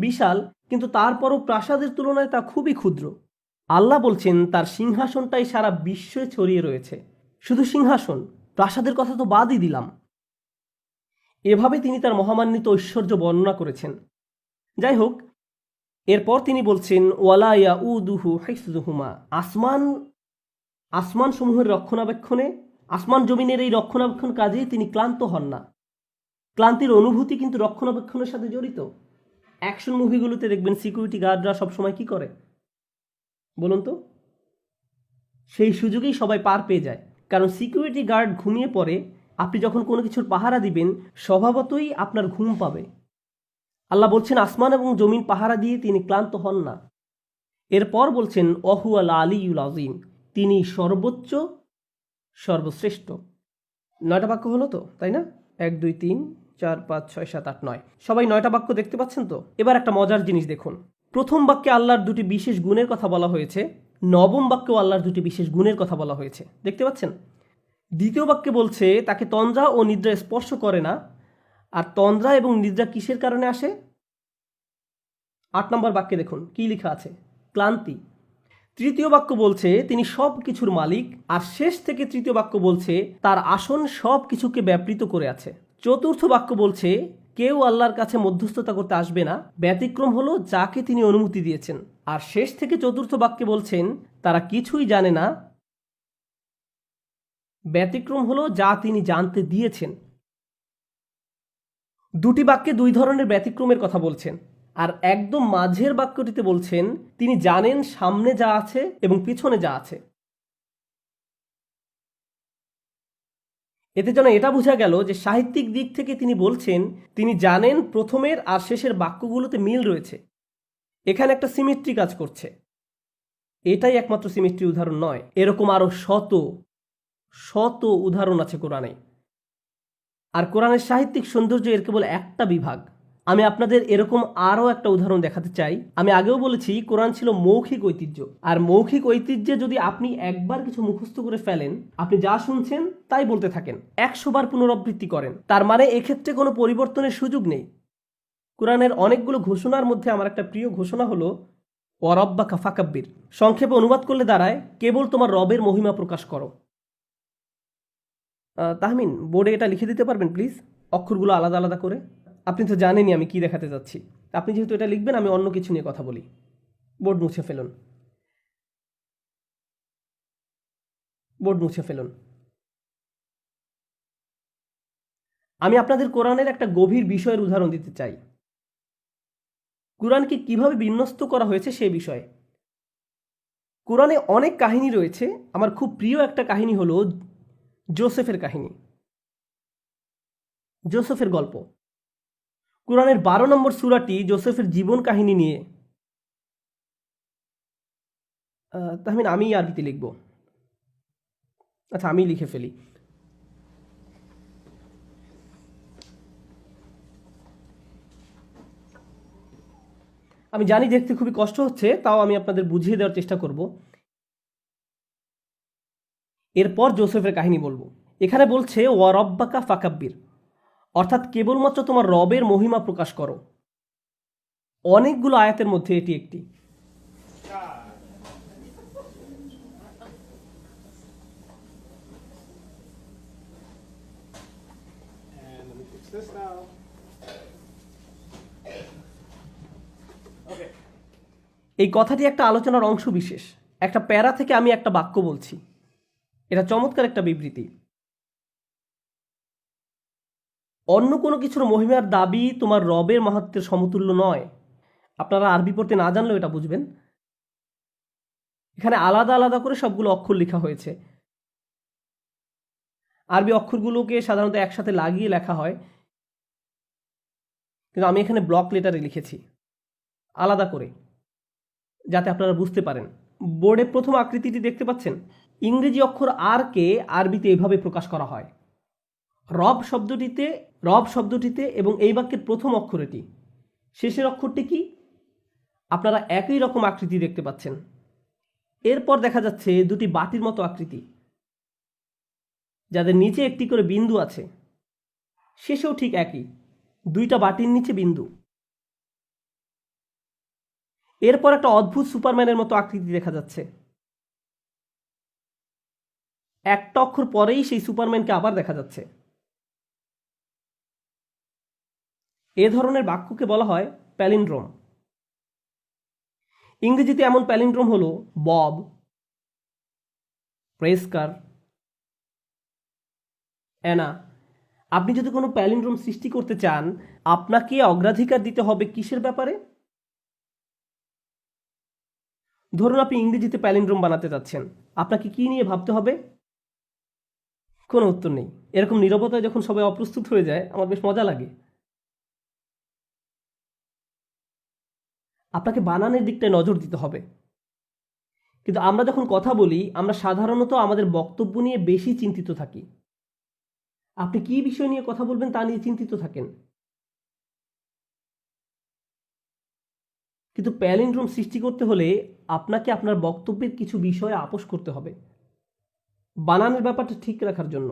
বিশাল, কিন্তু তারপরও প্রাসাদের তুলনায় তা খুবই ক্ষুদ্র। আল্লাহ বলছেন তার সিংহাসনটাই সারা বিশ্বে ছড়িয়ে রয়েছে। শুধু সিংহাসন, প্রাসাদের কথা তো বাদই দিলাম। এভাবে তিনি তার মহামান্বিত ঐশ্বর্য বর্ণনা করেছেন। যাই হোক, এরপর তিনি বলছেন ওয়ালা ইয়াউদুহু হিফযুহুমা। আসমান সমূহের রক্ষণাবেক্ষণে, আসমান জমিনের এই রক্ষণাবেক্ষণ কাজে তিনি ক্লান্ত হন না। ক্লান্তির অনুভূতি কিন্তু রক্ষণাবেক্ষণের সাথে জড়িত। অ্যাকশন মুভিগুলোতে দেখবেন সিকিউরিটি গার্ডরা সবসময় কি করে বলুন তো? সেই সুযোগেই সবাই পার পেয়ে যায়, কারণ সিকিউরিটি গার্ড ঘুমিয়ে পড়ে। আপনি যখন কোনো কিছুর পাহারা দিবেন স্বভাবতই আপনার ঘুম পাবে। আল্লাহ বলছেন আসমান এবং জমিন পাহারা দিয়ে তিনি ক্লান্ত হন না। এরপর বলছেন ওয়াহুয়াল আলিয়ুল আযীম, তিনি সর্বোচ্চ, সর্বশ্রেষ্ঠ। 9টা বাক্য হলো তো, তাই না? 1 2 3 4 5 6 7 8 9। সবাই 9টা বাক্য দেখতে পাচ্ছেন তো? এবার একটা মজার জিনিস দেখুন। প্রথম বাক্যে আল্লাহর দুটি বিশেষ গুণের কথা বলা হয়েছে, নবম বাক্যেও আল্লাহর দুটি বিশেষ গুণের কথা বলা হয়েছে, দেখতে পাচ্ছেন? দ্বিতীয় বাক্যে বলছে তাকে তন্দ্রা ও নিদ্রা স্পর্শ করে না। আর তন্দ্রা এবং নিদ্রা কিসের কারণে আসে? 8 নম্বর বাক্যে দেখুন কি লেখা আছে, ক্লান্তি। তৃতীয় বাক্য বলছে তিনি সব কিছুর মালিক। আর শেষ থেকে তৃতীয় বাক্য বলছে তার আসন সব কিছুকে ব্যাপৃত করে আছে। চতুর্থ বাক্য বলছে কেউ আল্লাহর কাছে মধ্যস্থতা করতে আসবে না, ব্যতিক্রম হলো যাকে তিনি অনুমতি দিয়েছেন। আর শেষ থেকে চতুর্থ বাক্যে বলছেন তারা কিছুই জানে না, ব্যতিক্রম হলো যা তিনি জানতে দিয়েছেন। দুটি বাক্যে দুই ধরনের ব্যতিক্রমের কথা বলছেন। আর একদম মাঝের বাক্যটিতে বলছেন তিনি জানেন সামনে যা আছে এবং পিছনে যা আছে। এতে যেন এটা বোঝা গেল যে সাহিত্যিক দিক থেকে তিনি বলছেন তিনি জানেন প্রথমের আর শেষের বাক্যগুলোতে মিল রয়েছে। এখানে একটা সিমেট্রি কাজ করছে। এটাই একমাত্র সিমেট্রি উদাহরণ নয়, এরকম আরো শত শত উদাহরণ আছে কোরআনে। আর কোরআনের সাহিত্যিক সৌন্দর্য এর কেবল একটা বিভাগ। আমি আপনাদের এরকম আরও একটা উদাহরণ দেখাতে চাই। আমি আগেও বলেছি কোরআন ছিল মৌখিক ঐতিহ্য। আর মৌখিক ঐতিহ্যে যদি আপনি একবার কিছু মুখস্থ করে ফেলেন, আপনি যা শুনছেন তাই বলতে থাকেন, 100 বার পুনরাবৃত্তি করেন, তার মানে এক্ষেত্রে কোনো পরিবর্তনের সুযোগ নেই। কোরআনের অনেকগুলো ঘোষণার মধ্যে আমার একটা প্রিয় ঘোষণা হলো ওয়ারাব্বাকা ফাকাব্বির। সংক্ষেপে অনুবাদ করলে দাঁড়ায় কেবল তোমার রবের মহিমা প্রকাশ করো। তাহমিন, বোর্ডে এটা লিখে দিতে পারবেন প্লিজ, অক্ষরগুলো আলাদা আলাদা করে? আপনি তো জানেনই আমি কি দেখাতে যাচ্ছি। আপনি যেহেতু এটা লিখবেন আমি অন্য কিছু নিয়ে কথা বলি। বোর্ড মুছে ফেলুন, বোর্ড মুছে ফেলুন। আমি আপনাদের কোরআনের একটা গভীর বিষয়ের উদাহরণ দিতে চাই, কোরআনকে কিভাবে বিন্যস্ত করা হয়েছে সে বিষয়ে। কোরআনে অনেক কাহিনী রয়েছে, আমার খুব প্রিয় একটা কাহিনী হলো জোসেফের কাহিনী, জোসেফের গল্প। কোরআনের 12 নম্বর সূরাটি জোসেফের জীবন কাহিনী নিয়ে। তাহমিন, আমি আরবিতে লিখব। আচ্ছা, আমি লিখে ফেলি। আমি জানি দেখতে খুবই কষ্ট হচ্ছে, তাও আমি আপনাদের বুঝিয়ে দেওয়ার চেষ্টা করব। এরপর জোসেফের কাহিনী বলবো। এখানে বলছে ওয়ারাব্বাকা ফাকাব্বির, অর্থাৎ কেবলমাত্র তোমার রবের মহিমা প্রকাশ করো। অনেকগুলো আয়াতের মধ্যে এটি একটি। এই কথাটি একটা আলোচনার অংশ বিশেষ। একটা প্যারা থেকে আমি একটা বাক্য বলছি। এটা চমৎকার একটা বিবৃতি। অন্য কোনো কিছুর মহিমার দাবি তোমার রবের মাহাত্ম্যের সমতুল্য নয়। আপনারা আরবি পড়তে না জানলেও এটা বুঝবেন। এখানে আলাদা আলাদা করে সবগুলো অক্ষর লেখা হয়েছে। আরবি অক্ষরগুলোকে সাধারণত একসাথে লাগিয়ে লেখা হয়, কিন্তু আমি এখানে ব্লক লেটারে লিখেছি আলাদা করে, যাতে আপনারা বুঝতে পারেন। বোর্ডে প্রথম আকৃতিটি দেখতে পাচ্ছেন? ইংরেজি অক্ষর আর কে আরবিতে এভাবে প্রকাশ করা হয়, রব শব্দটিতে এবং এই বাক্যের প্রথম অক্ষর এটি। শেষের অক্ষরটি কি? আপনারা একই রকম আকৃতি দেখতে পাচ্ছেন। এরপর দেখা যাচ্ছে দুটি বাটির মতো আকৃতি, যাদের নিচে একটি করে বিন্দু আছে। শেষেও ঠিক একই, দুইটা বাটির নিচে বিন্দু। এরপর একটা অদ্ভুত সুপারম্যানের মতো আকৃতি দেখা যাচ্ছে। একটা অক্ষর পরেই সেই সুপারম্যানকে আবার দেখা যাচ্ছে। এ ধরনের বাক্যকে বলা হয় প্যালিন্ড্রোম। ইংরেজিতে এমন প্যালিন্ড্রোম হলো বব, প্রেসকার, অ্যানা। আপনি যদি কোনো প্যালিন্ড্রোম সৃষ্টি করতে চান, আপনাকে অগ্রাধিকার দিতে হবে কিসের ব্যাপারে? ধরুন আপনি ইংরেজিতে প্যালিন্ড্রোম বানাতে যাচ্ছেন, আপনাকে কি নিয়ে ভাবতে হবে? কোনো উত্তর নেই। এরকম নীরবতায় যখন সবাই অপ্রস্তুত হয়ে যায়, আমার বেশ মজা লাগে। আপনাকে বানানের দিকটায় নজর দিতে হবে। কিন্তু আমরা যখন কথা বলি, আমরা সাধারণত আমাদের বক্তব্য নিয়ে বেশি চিন্তিত থাকি। আপনি কি বিষয় নিয়ে কথা বলবেন তা নিয়ে চিন্তিত থাকেন। কিন্তু প্যালিন্ড্রোম সৃষ্টি করতে হলে আপনাকে আপনার বক্তব্যের কিছু বিষয়ে আপোস করতে হবে, বানানের ব্যাপারটা ঠিক রাখার জন্য।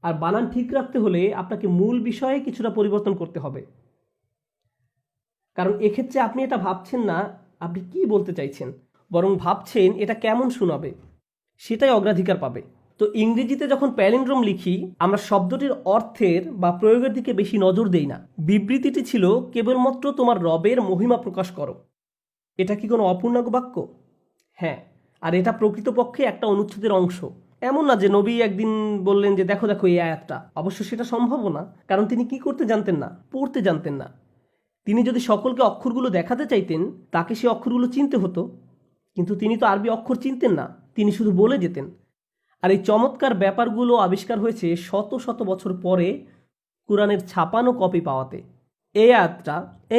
আর বানান ঠিক রাখতে হলে আপনাকে মূল বিষয়ে কিছুটা পরিবর্তন করতে হবে, কারণ এক্ষেত্রে আপনি এটা ভাবছেন না আপনি কি বলতে চাইছেন, বরং ভাবছেন এটা কেমন শোনাবে, সেটাই অগ্রাধিকার পাবে। তো ইংরেজিতে যখন প্যালিন্ড্রোম লিখি, আমরা শব্দটির অর্থের বা প্রয়োগের দিকে বেশি নজর দেই না। বিবৃতিটি ছিল কেবলমাত্র তোমার রবের মহিমা প্রকাশ করো। এটা কি কোনো অপূর্ণাঙ্গ বাক্য? হ্যাঁ, আর এটা প্রকৃতপক্ষে একটা অনুচ্ছেদের অংশ। এমন না যে নবী একদিন বললেন যে দেখো দেখো এই আয়াতটা। অবশ্য সেটা সম্ভব না, কারণ তিনি কি করতে জানতেন না? পড়তে জানতেন না। তিনি যদি সকলকে অক্ষরগুলো দেখাতে চাইতেন, তাকে সে অক্ষরগুলো চিনতে হতো, কিন্তু তিনি তো আরবি অক্ষর চিনতেন না, তিনি শুধু বলে যেতেন। আর এই চমৎকার ব্যাপারগুলো আবিষ্কার হয়েছে শত শত বছর পরে কোরআনের ছাপানো কপি পাওয়াতে। এই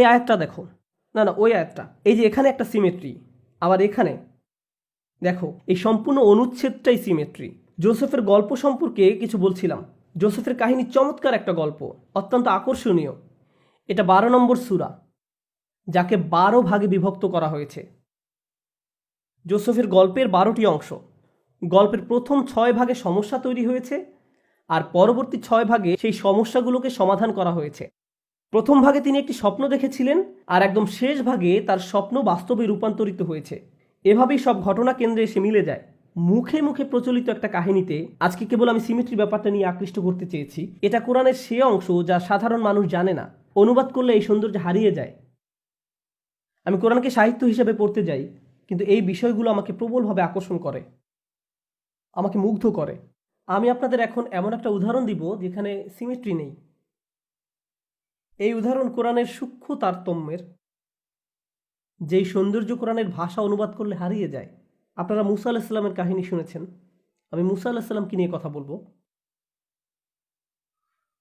আয়াতটা দেখো, না ওই আয়াতটা, এই যে এখানে একটা সিমেট্রি, আবার এখানে দেখো, এই সম্পূর্ণ অনুচ্ছেদটাই সিমেট্রি। জোসেফের গল্প সম্পর্কে কিছু বলছিলাম। জোসেফের কাহিনী চমৎকার একটা গল্প, অত্যন্ত আকর্ষণীয়। এটা 12 নম্বর সূরা, যাকে 12 ভাগে বিভক্ত করা হয়েছে। জোসেফের গল্পের 12টি অংশ। গল্পের প্রথম 6 ভাগে সমস্যা তৈরি হয়েছে, আর পরবর্তী 6 ভাগে সেই সমস্যাগুলোকে সমাধান করা হয়েছে। প্রথম ভাগে তিনি একটি স্বপ্ন দেখেছিলেন, আর একদম শেষ ভাগে তার স্বপ্ন বাস্তবে রূপান্তরিত হয়েছে। এভাবেই সব ঘটনা কেন্দ্রে এসে মিলে যায়। মুখে মুখে প্রচলিত একটা কাহিনীতে আজকে কেবল আমি সিমেট্রি ব্যাপারটা নিয়ে আকৃষ্ট করতে চেয়েছি। এটা কোরআনের সে অংশ যা সাধারণ মানুষ জানে না। অনুবাদ করলে এই সৌন্দর্য হারিয়ে যায়। আমি কোরআনকে সাহিত্য হিসেবে পড়তে যাই, কিন্তু এই বিষয়গুলো আমাকে প্রবলভাবে আকর্ষণ করে, আমাকে মুগ্ধ করে। আমি আপনাদের এখন এমন একটা উদাহরণ দিব যেখানে সিমেট্রি নেই। এই উদাহরণ কোরআনের সূক্ষ্ম তারতম্যের, যেই সৌন্দর্য কোরআনের ভাষা অনুবাদ করলে হারিয়ে যায়। আপনারা মুসা আলাইহিস সালামের কাহিনী শুনেছেন। আমি মুসা আলাইহিস সালামকে নিয়ে কথা বলবো।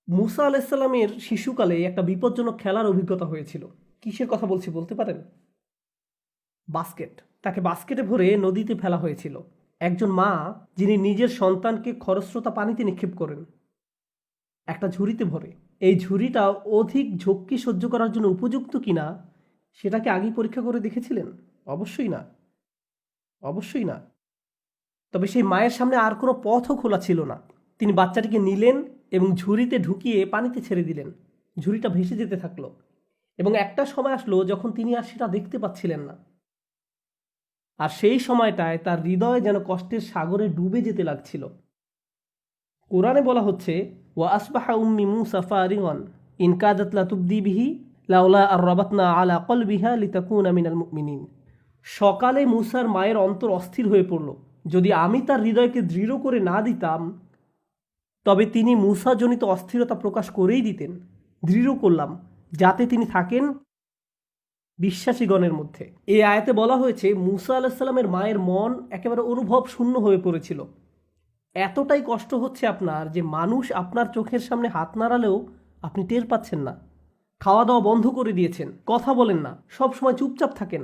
মুসা আলাইহিস সালামের শিশুকালে একটা বিপজ্জনক খেলার অভিজ্ঞতা হয়েছিল। কিসের কথা বলছি বলতে পারেন? বাস্কেট। তাকে বাস্কেটে ভরে নদীতে ফেলা হয়েছিল। একজন মা যিনি নিজের সন্তানকে খরস্রোতা পানিতে নিক্ষেপ করেন, একটা ঝুড়িতে ভরে। এই ঝুড়িটা অধিক ঝক্কি সহ্য করার জন্য উপযুক্ত কিনা সেটাকে আগেই পরীক্ষা করে দেখেছিলেন? অবশ্যই না, অবশ্যই না। তবে সেই মায়ের সামনে আর কোনো পথও খোলা ছিল না। তিনি বাচ্চাটিকে নিলেন এবং ঝুড়িতে ঢুকিয়ে পানিতে ছেড়ে দিলেন। ঝুড়িটা ভেসে যেতে থাকলো, এবং একটা সময় আসলো যখন তিনি আর সেটা দেখতে পাচ্ছিলেন না। আর সেই সময়টায় তার হৃদয় যেন কষ্টের সাগরে ডুবে যেতে লাগছিল। কোরআনে বলা হচ্ছে, ওয়া আসবাহা উম্মি মুসা ফারিগান ইন কাদাত লা তুবদি বিহি লাউলা আর রাবাতনা আলা কলবিহা লিতাকুনা মিনাল মুমিনিন। সকালে মুসার মায়ের অন্তর অস্থির হয়ে পড়ল, যদি আমি তার হৃদয়কে দৃঢ় করে না দিতাম তবে তিনি মুসাজনিত অস্থিরতা প্রকাশ করেই দিতেন। দৃঢ় করলাম যাতে তিনি থাকেন বিশ্বাসীগণের মধ্যে। এই আয়াতে বলা হয়েছে মুসা আলাইহিস সালামের মায়ের মন একেবারে অনুভব শূন্য হয়ে পড়েছিল। এতটাই কষ্ট হচ্ছে আপনার যে মানুষ আপনার চোখের সামনে হাত নাড়ালেও আপনি টের পাচ্ছেন না, খাওয়া দাওয়া বন্ধ করে দিয়েছেন, কথা বলেন না, সব সময় চুপচাপ থাকেন,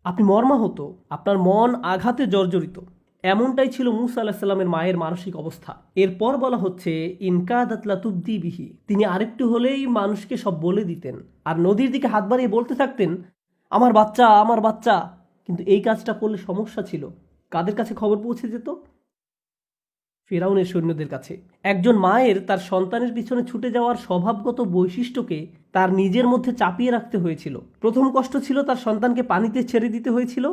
আপনি মর্মাহত, আপনার মন আঘাতে জর্জরিত। এমনটাই ছিল মুসা আলাইহিস সালামের মায়ের মানসিক অবস্থা। এরপর বলা হচ্ছে ইনকাদাত লা তুবদি বিহি, তিনি আরেকটু হলেই মানুষকে সব বলে দিতেন আর নদীর দিকে হাত বাড়িয়ে বলতে থাকতেন, আমার বাচ্চা, আমার বাচ্চা। কিন্তু এই কাজটা করলে সমস্যা ছিল। কাদের কাছে খবর পৌঁছে যেত? ফেরাউনের সৈন্যদের কাছে। একজন মায়ের তার সন্তানের পিছনে ছুটে যাওয়ার স্বভাবগত বৈশিষ্ট্যকে তার নিজের মধ্যে চাপিয়ে রাখতে হয়েছিল। প্রথম কষ্ট ছিল তার সন্তানকে পানিতে ছেড়ে দিতে হয়েছিল,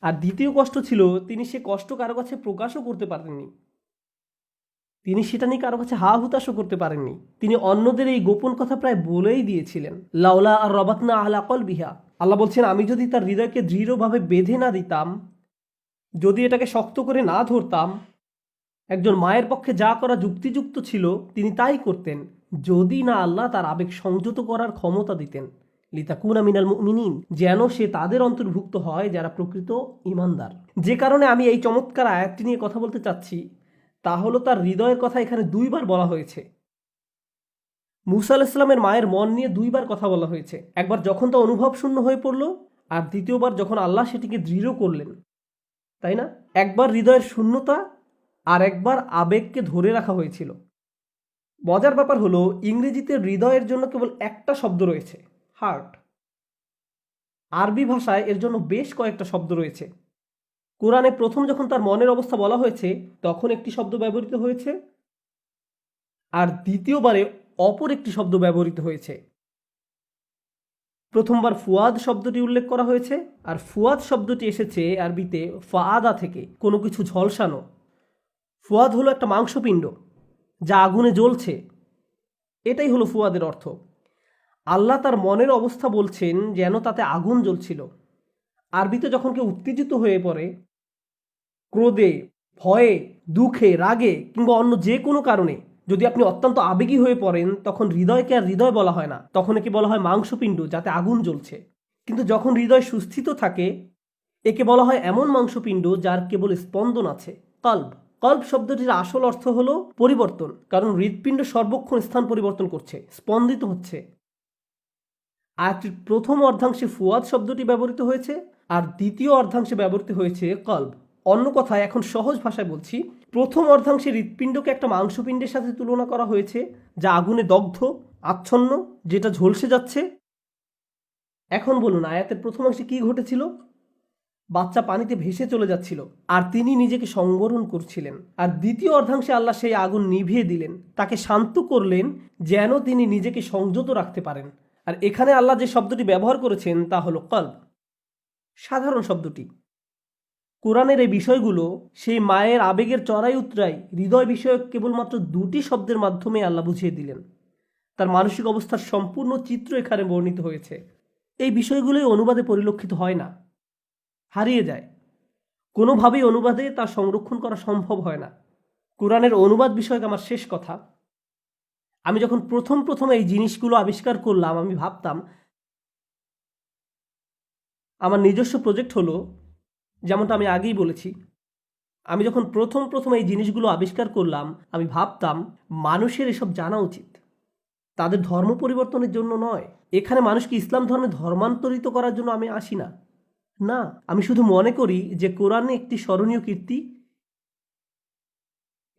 আর দ্বিতীয় কষ্ট ছিল তিনি সে কষ্ট কারো কাছে প্রকাশও করতে পারেননি। তিনি সেটা নিয়ে কারো কাছে হা হুতাশও করতে পারেননি। তিনি অন্যদের এই গোপন কথা প্রায় বলেই দিয়েছিলেন, লাউলা আর রাবাতনা আলা কলবিহা। আল্লাহ বলছেন, আমি যদি তার হৃদয়কে দৃঢ়ভাবে বেঁধে না দিতাম, যদি এটাকে শক্ত করে না ধরতাম, একজন মায়ের পক্ষে যা করা যুক্তিযুক্ত ছিল তিনি তাই করতেন, যদি না আল্লাহ তার আবেগ সংযত করার ক্ষমতা দিতেন। লিতাকুনা মিনাল মুমিনিন, যেন সে তাদের অন্তর্ভুক্ত হয় যারা প্রকৃত ঈমানদার। যে কারণে আমি এই চমৎকার আয়াতটি নিয়ে কথা বলতে চাচ্ছি তা হলো তার হৃদয়ের কথা এখানে দুইবার বলা হয়েছে। মুসা আলাইহিস সালামের মায়ের মন নিয়ে দুইবার কথা বলা হয়েছে। একবার যখন তা অনুভব শূন্য হয়ে পড়ল, আর দ্বিতীয়বার যখন আল্লাহ সেটিকে দৃঢ় করলেন, তাই না? একবার হৃদয়ের শূন্যতা আর একবার আবেগকে ধরে রাখা হয়েছিল। মজার ব্যাপার হলো ইংরেজিতে হৃদয়ের জন্য কেবল একটা শব্দ রয়েছে, হার্ট। আরবি ভাষায় এর জন্য বেশ কয়েকটা শব্দ রয়েছে। কোরআনে প্রথম যখন তার মনের অবস্থা বলা হয়েছে তখন একটি শব্দ ব্যবহৃত হয়েছে, আর দ্বিতীয়বারে অপর একটি শব্দ ব্যবহৃত হয়েছে। প্রথমবার ফুয়াদ শব্দটি উল্লেখ করা হয়েছে, আর ফুয়াদ শব্দটি এসেছে আরবিতে ফাআদা থেকে, কোনো কিছু ঝলসানো। ফুয়াদ হলো একটা মাংসপিণ্ড যা আগুনে জ্বলছে, এটাই হলো ফুয়াদের অর্থ। আল্লাহ তার মনের অবস্থা বলছেন যেন তাতে আগুন জ্বলছিল। আরবিতে যখন কেউ উত্তেজিত হয়ে পড়ে, ক্রোধে, ভয়ে, দুঃখে, রাগে কিংবা অন্য যে কোনো কারণে যদি আপনি অত্যন্ত আবেগী হয়ে পড়েন, তখন হৃদয়কে আর হৃদয় বলা হয় না, তখন একে বলা হয় মাংসপিণ্ড যাতে আগুন জ্বলছে। কিন্তু যখন হৃদয় সুস্থিত থাকে, একে বলা হয় এমন মাংসপিণ্ড যার কেবল স্পন্দন আছে, কল্ব। কল্ব শব্দটির আসল অর্থ হলো পরিবর্তন, কারণ হৃৎপিণ্ড সর্বক্ষণ স্থান পরিবর্তন করছে, স্পন্দিত হচ্ছে। আয়াতটির প্রথম অর্ধাংশে ফুয়াদ শব্দটি ব্যবহৃত হয়েছে, আর দ্বিতীয় অর্ধাংশে ব্যবহৃত হয়েছে কল্ব। অন্য কথায়, এখন সহজ ভাষায় বলছি, প্রথম অর্ধাংশে হৃৎপিণ্ডকে একটা মাংসপিণ্ডের সাথে তুলনা করা হয়েছে যা আগুনে দগ্ধ, আচ্ছন্ন, যেটা ঝলসে যাচ্ছে। এখন বলুন, আয়াতের প্রথমাংশে কি ঘটেছিল? বাচ্চা পানিতে ভেসে চলে যাচ্ছিল আর তিনি নিজেকে সংবরণ করছিলেন। আর দ্বিতীয় অর্ধাংশে আল্লাহ সেই আগুন নিভিয়ে দিলেন, তাকে শান্ত করলেন যেন তিনি নিজেকে সংযত রাখতে পারেন। আর এখানে আল্লাহ যে শব্দটি ব্যবহার করেছেন তা হলো কলব, সাধারণ শব্দটি। কোরআনের এই বিষয়গুলো সেই মায়ের আবেগের চড়াই উতরাই হৃদয় বিষয়ক কেবলমাত্র দুটি শব্দের মাধ্যমে আল্লাহ বুঝিয়ে দিলেন। তার মানসিক অবস্থার সম্পূর্ণ চিত্র এখানে বর্ণিত হয়েছে। এই বিষয়গুলোই অনুবাদে পরিলক্ষিত হয় না, হারিয়ে যায়। কোনোভাবেই অনুবাদে তা সংরক্ষণ করা সম্ভব হয় না। কোরআনের অনুবাদ বিষয়ক আমার শেষ কথা, আমি যখন প্রথম এই জিনিসগুলো আবিষ্কার করলাম, আমি ভাবতাম আমার নিজস্ব প্রজেক্ট হলো, যেমনটা আমি আগেই বলেছি, আমি যখন প্রথম এই জিনিসগুলো আবিষ্কার করলাম, আমি ভাবতাম মানুষের এসব জানা উচিত, তাদের ধর্ম পরিবর্তনের জন্য নয়। এখানে মানুষকে ইসলাম ধর্মে ধর্মান্তরিত করার জন্য আমি আসি না, না, আমি শুধু মনে করি যে কোরআনে একটি স্মরণীয় কীর্তি,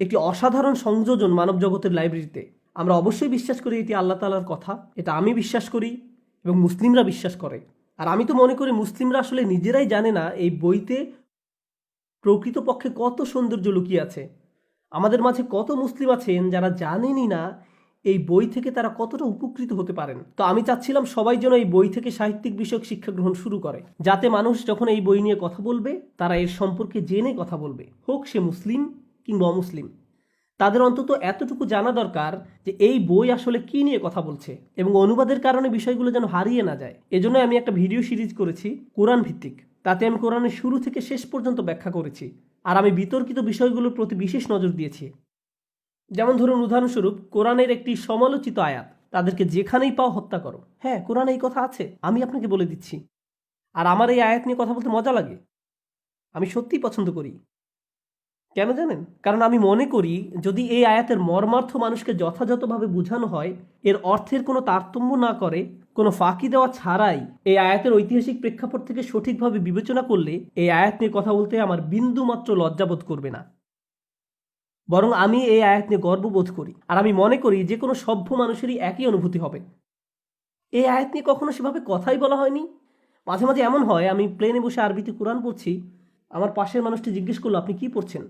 একটি অসাধারণ সংযোজন মানব জগতের লাইব্রেরিতে। আমরা অবশ্যই বিশ্বাস করি এটি আল্লাহ তাআলার কথা, এটা আমি বিশ্বাস করি এবং মুসলিমরা বিশ্বাস করে। আর আমি তো মনে করি মুসলিমরা আসলে নিজেরাই জানে না এই বইতে প্রকৃতপক্ষে কত সৌন্দর্য লুকিয়ে আছে। আমাদের মাঝে কত মুসলিম আছেন যারা জানেনই না এই বই থেকে তারা কতটা উপকৃত হতে পারেন। তো আমি চাচ্ছিলাম সবাই যেন এই বই থেকে সাহিত্যিক বিষয়ক শিক্ষা গ্রহণ শুরু করে, যাতে মানুষ যখন এই বই নিয়ে কথা বলবে তারা এর সম্পর্কে জেনে কথা বলবে, হোক সে মুসলিম কিংবা অমুসলিম। তাদের অন্তত এতটুকু জানা দরকার যে এই বই আসলে কি নিয়ে কথা বলছে এবং অনুবাদের কারণে বিষয়গুলো যেন হারিয়ে না যায়। এজন্য আমি একটা ভিডিও সিরিজ করেছি কোরআন ভিত্তিক। তাতে আমি কোরআনের শুরু থেকে শেষ পর্যন্ত ব্যাখ্যা করেছি, আর আমি বিতর্কিত বিষয়গুলোর প্রতি বিশেষ নজর দিয়েছি। যেমন ধরুন, উদাহরণস্বরূপ কোরআনের একটি সমালোচিত আয়াত, তাদেরকে যেখানেই পাও হত্যা করো। হ্যাঁ, কোরআনে এই কথা আছে, আমি আপনাকে বলে দিচ্ছি। আর আমার এই আয়াত নিয়ে কথা বলতে মজা লাগে, আমি সত্যিই পছন্দ করি। কেন জানেন? কারণ আমি মনে করি যদি এই আয়াতের মর্মার্থ মানুষকে যথাযথভাবে বোঝানো হয়, এর অর্থের কোনো তারতম্য না করে, কোনো ফাঁকি দেওয়া ছাড়াই এই আয়াতের ঐতিহাসিক প্রেক্ষাপট থেকে সঠিকভাবে বিবেচনা করলে এই আয়াত নিয়ে কথা বলতে আমার বিন্দুমাত্র লজ্জাবোধ করবে না। বরং আমি এই আয়াত নিয়ে গর্ববোধ করি, আর আমি মনে করি যে কোনো সভ্য মানুষেরই একই অনুভূতি হবে। এই আয়াত নিয়ে কখনো সেভাবে কথাই বলা হয়নি। মাঝে মাঝে এমন হয়, আমি প্লেনে বসে আরবিতে কোরআন পড়ছি, আমার পাশের মানুষটি জিজ্ঞেস করলো আপনি কি পড়ছেন,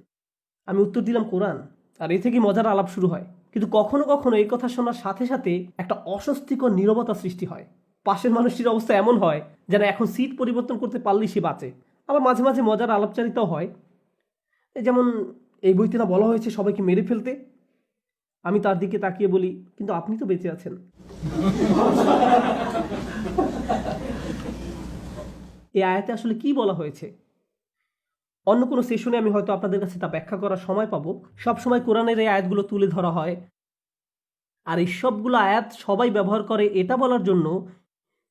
আমি উত্তর দিলাম কোরআন, আর এ থেকে মজার আলাপ শুরু হয়। কিন্তু কখনো কখনো এই কথা শোনার সাথে সাথে একটা অস্বস্তিকর নীরবতা সৃষ্টি হয়। পাশের মানুষটির অবস্থা এমন হয় যেন এখন সিট পরিবর্তন করতে পারলেই সে বাঁচে। আবার মাঝে মাঝে মজার আলাপচারিতাও হয়, যেমন এই বইতে না বলা হয়েছে সবাইকে মেরে ফেলতে। আমি তার দিকে তাকিয়ে বলি, কিন্তু আপনি তো বেঁচে আছেন। এই আয়াতে আসলে কি বলা হয়েছে? অন্য কোনো সেশনে আমি হয়তো আপনাদের কাছে তা ব্যাখ্যা করার সময় পাবো। সবসময় কোরআনের এই আয়াতগুলো তুলে ধরা হয়, আর এই সবগুলো আয়াত সবাই ব্যবহার করে এটা বলার জন্য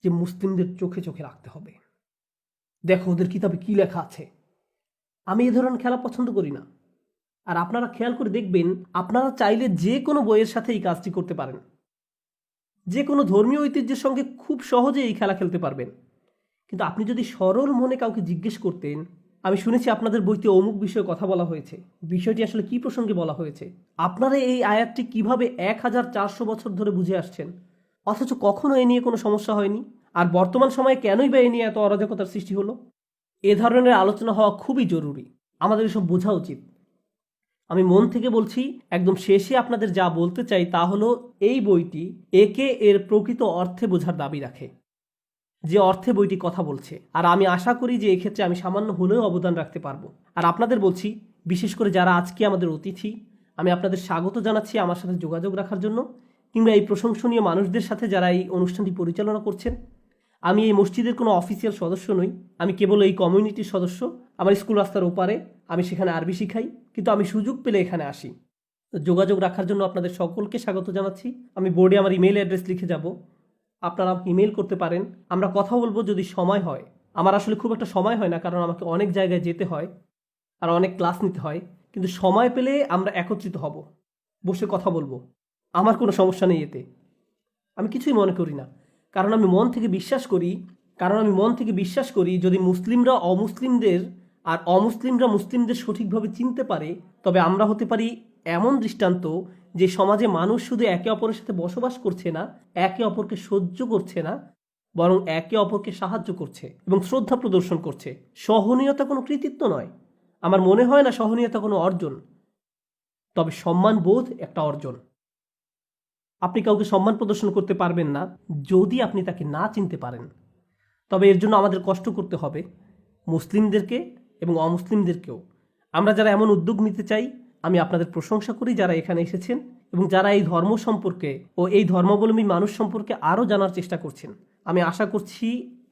যে মুসলিমদের চোখে চোখে রাখতে হবে, দেখো ওদের কিতাবে কি লেখা আছে। আমি এ ধরনের খেলা পছন্দ করি না। আর আপনারা খেয়াল করে দেখবেন, আপনারা চাইলে যে কোনো বইয়ের সাথে এই কাজটি করতে পারেন। যে কোনো ধর্মীয় ঐতিহ্যের সঙ্গে খুব সহজে এই খেলা খেলতে পারবেন। কিন্তু আপনি যদি সরল মনে কাউকে জিজ্ঞেস করতেন, আমি শুনেছি আপনাদের বইতে অমুক বিষয়ে কথা বলা হয়েছে, বিষয়টি আসলে কি প্রসঙ্গে বলা হয়েছে, আপনারা এই আয়াতটি কিভাবে 1400 বছর ধরে বুঝে আসছেন, অথচ কখনো এ নিয়ে কোনো সমস্যা হয়নি, আর বর্তমান সময়ে কেনই বা এ নিয়ে এত অরাজকতার সৃষ্টি হলো? এ ধরনের আলোচনা হওয়া খুবই জরুরি, আমাদের এসব বোঝা উচিত। আমি মন থেকে বলছি, একদম শেষে আপনাদের যা বলতে চাই তা হলো, এই বইটি একে এর প্রকৃত অর্থে বোঝার দাবি রাখে, যে অর্থে বইটি কথা বলছে। আর আমি আশা করি যে এক্ষেত্রে আমি সামান্য হলেও অবদান রাখতে পারবো। আর আপনাদের বলছি, বিশেষ করে যারা আজকে আমাদের অতিথি, আমি আপনাদের স্বাগত জানাচ্ছি আমার সাথে যোগাযোগ রাখার জন্য, কিংবা এই প্রশংসনীয় মানুষদের সাথে যারা এই অনুষ্ঠানটি পরিচালনা করছেন। আমি এই মসজিদের কোনো অফিসিয়াল সদস্য নই, আমি কেবল এই কমিউনিটির সদস্য। আমার স্কুল রাস্তার ওপারে, আমি সেখানে আরবি শিখাই, কিন্তু আমি সুযোগ পেলে এখানে আসি। যোগাযোগ রাখার জন্য আপনাদের সকলকে স্বাগত জানাচ্ছি। আমি বোর্ডে আমার ইমেল অ্যাড্রেস লিখে যাব, আপনারা আমাকে ইমেল করতে পারেন, আমরা কথা বলবো যদি সময় হয়। আমার আসলে খুব একটা সময় হয় না, কারণ আমাকে অনেক জায়গায় যেতে হয় আর অনেক ক্লাস নিতে হয়, কিন্তু সময় পেলে আমরা একত্রিত হব, বসে কথা বলবো। আমার কোনো সমস্যা নেই এতে, আমি কিছুই মনে করি না। কারণ আমি মন থেকে বিশ্বাস করি যদি মুসলিমরা অমুসলিমদের আর অমুসলিমরা মুসলিমদের সঠিকভাবে চিনতে পারে, তবে আমরা হতে পারি এমন দৃষ্টান্ত যে সমাজে মানুষ শুধু একে অপরের সাথে বসবাস করছে না, একে অপরকে সহ্য করছে না, বরং একে অপরকে সাহায্য করছে এবং শ্রদ্ধা প্রদর্শন করছে। সহনীয়তা কোনো কৃতিত্ব নয়, আমার মনে হয় না সহনীয়তা কোনো অর্জন, তবে সম্মান বোধ একটা অর্জন। আপনি কাউকে সম্মান প্রদর্শন করতে পারবেন না যদি আপনি তাকে না চিনতে পারেন। তবে এর জন্য আমাদের কষ্ট করতে হবে, মুসলিমদেরকে এবং অমুসলিমদেরকেও। আমরা যারা এমন উদ্যোগ নিতে চাই, আমি আপনাদের প্রশংসা করি যারা এখানে এসেছেন এবং যারা এই ধর্ম সম্পর্কে ও এই ধর্মাবলম্বী মানুষ সম্পর্কে আরও জানার চেষ্টা করছেন। আমি আশা করছি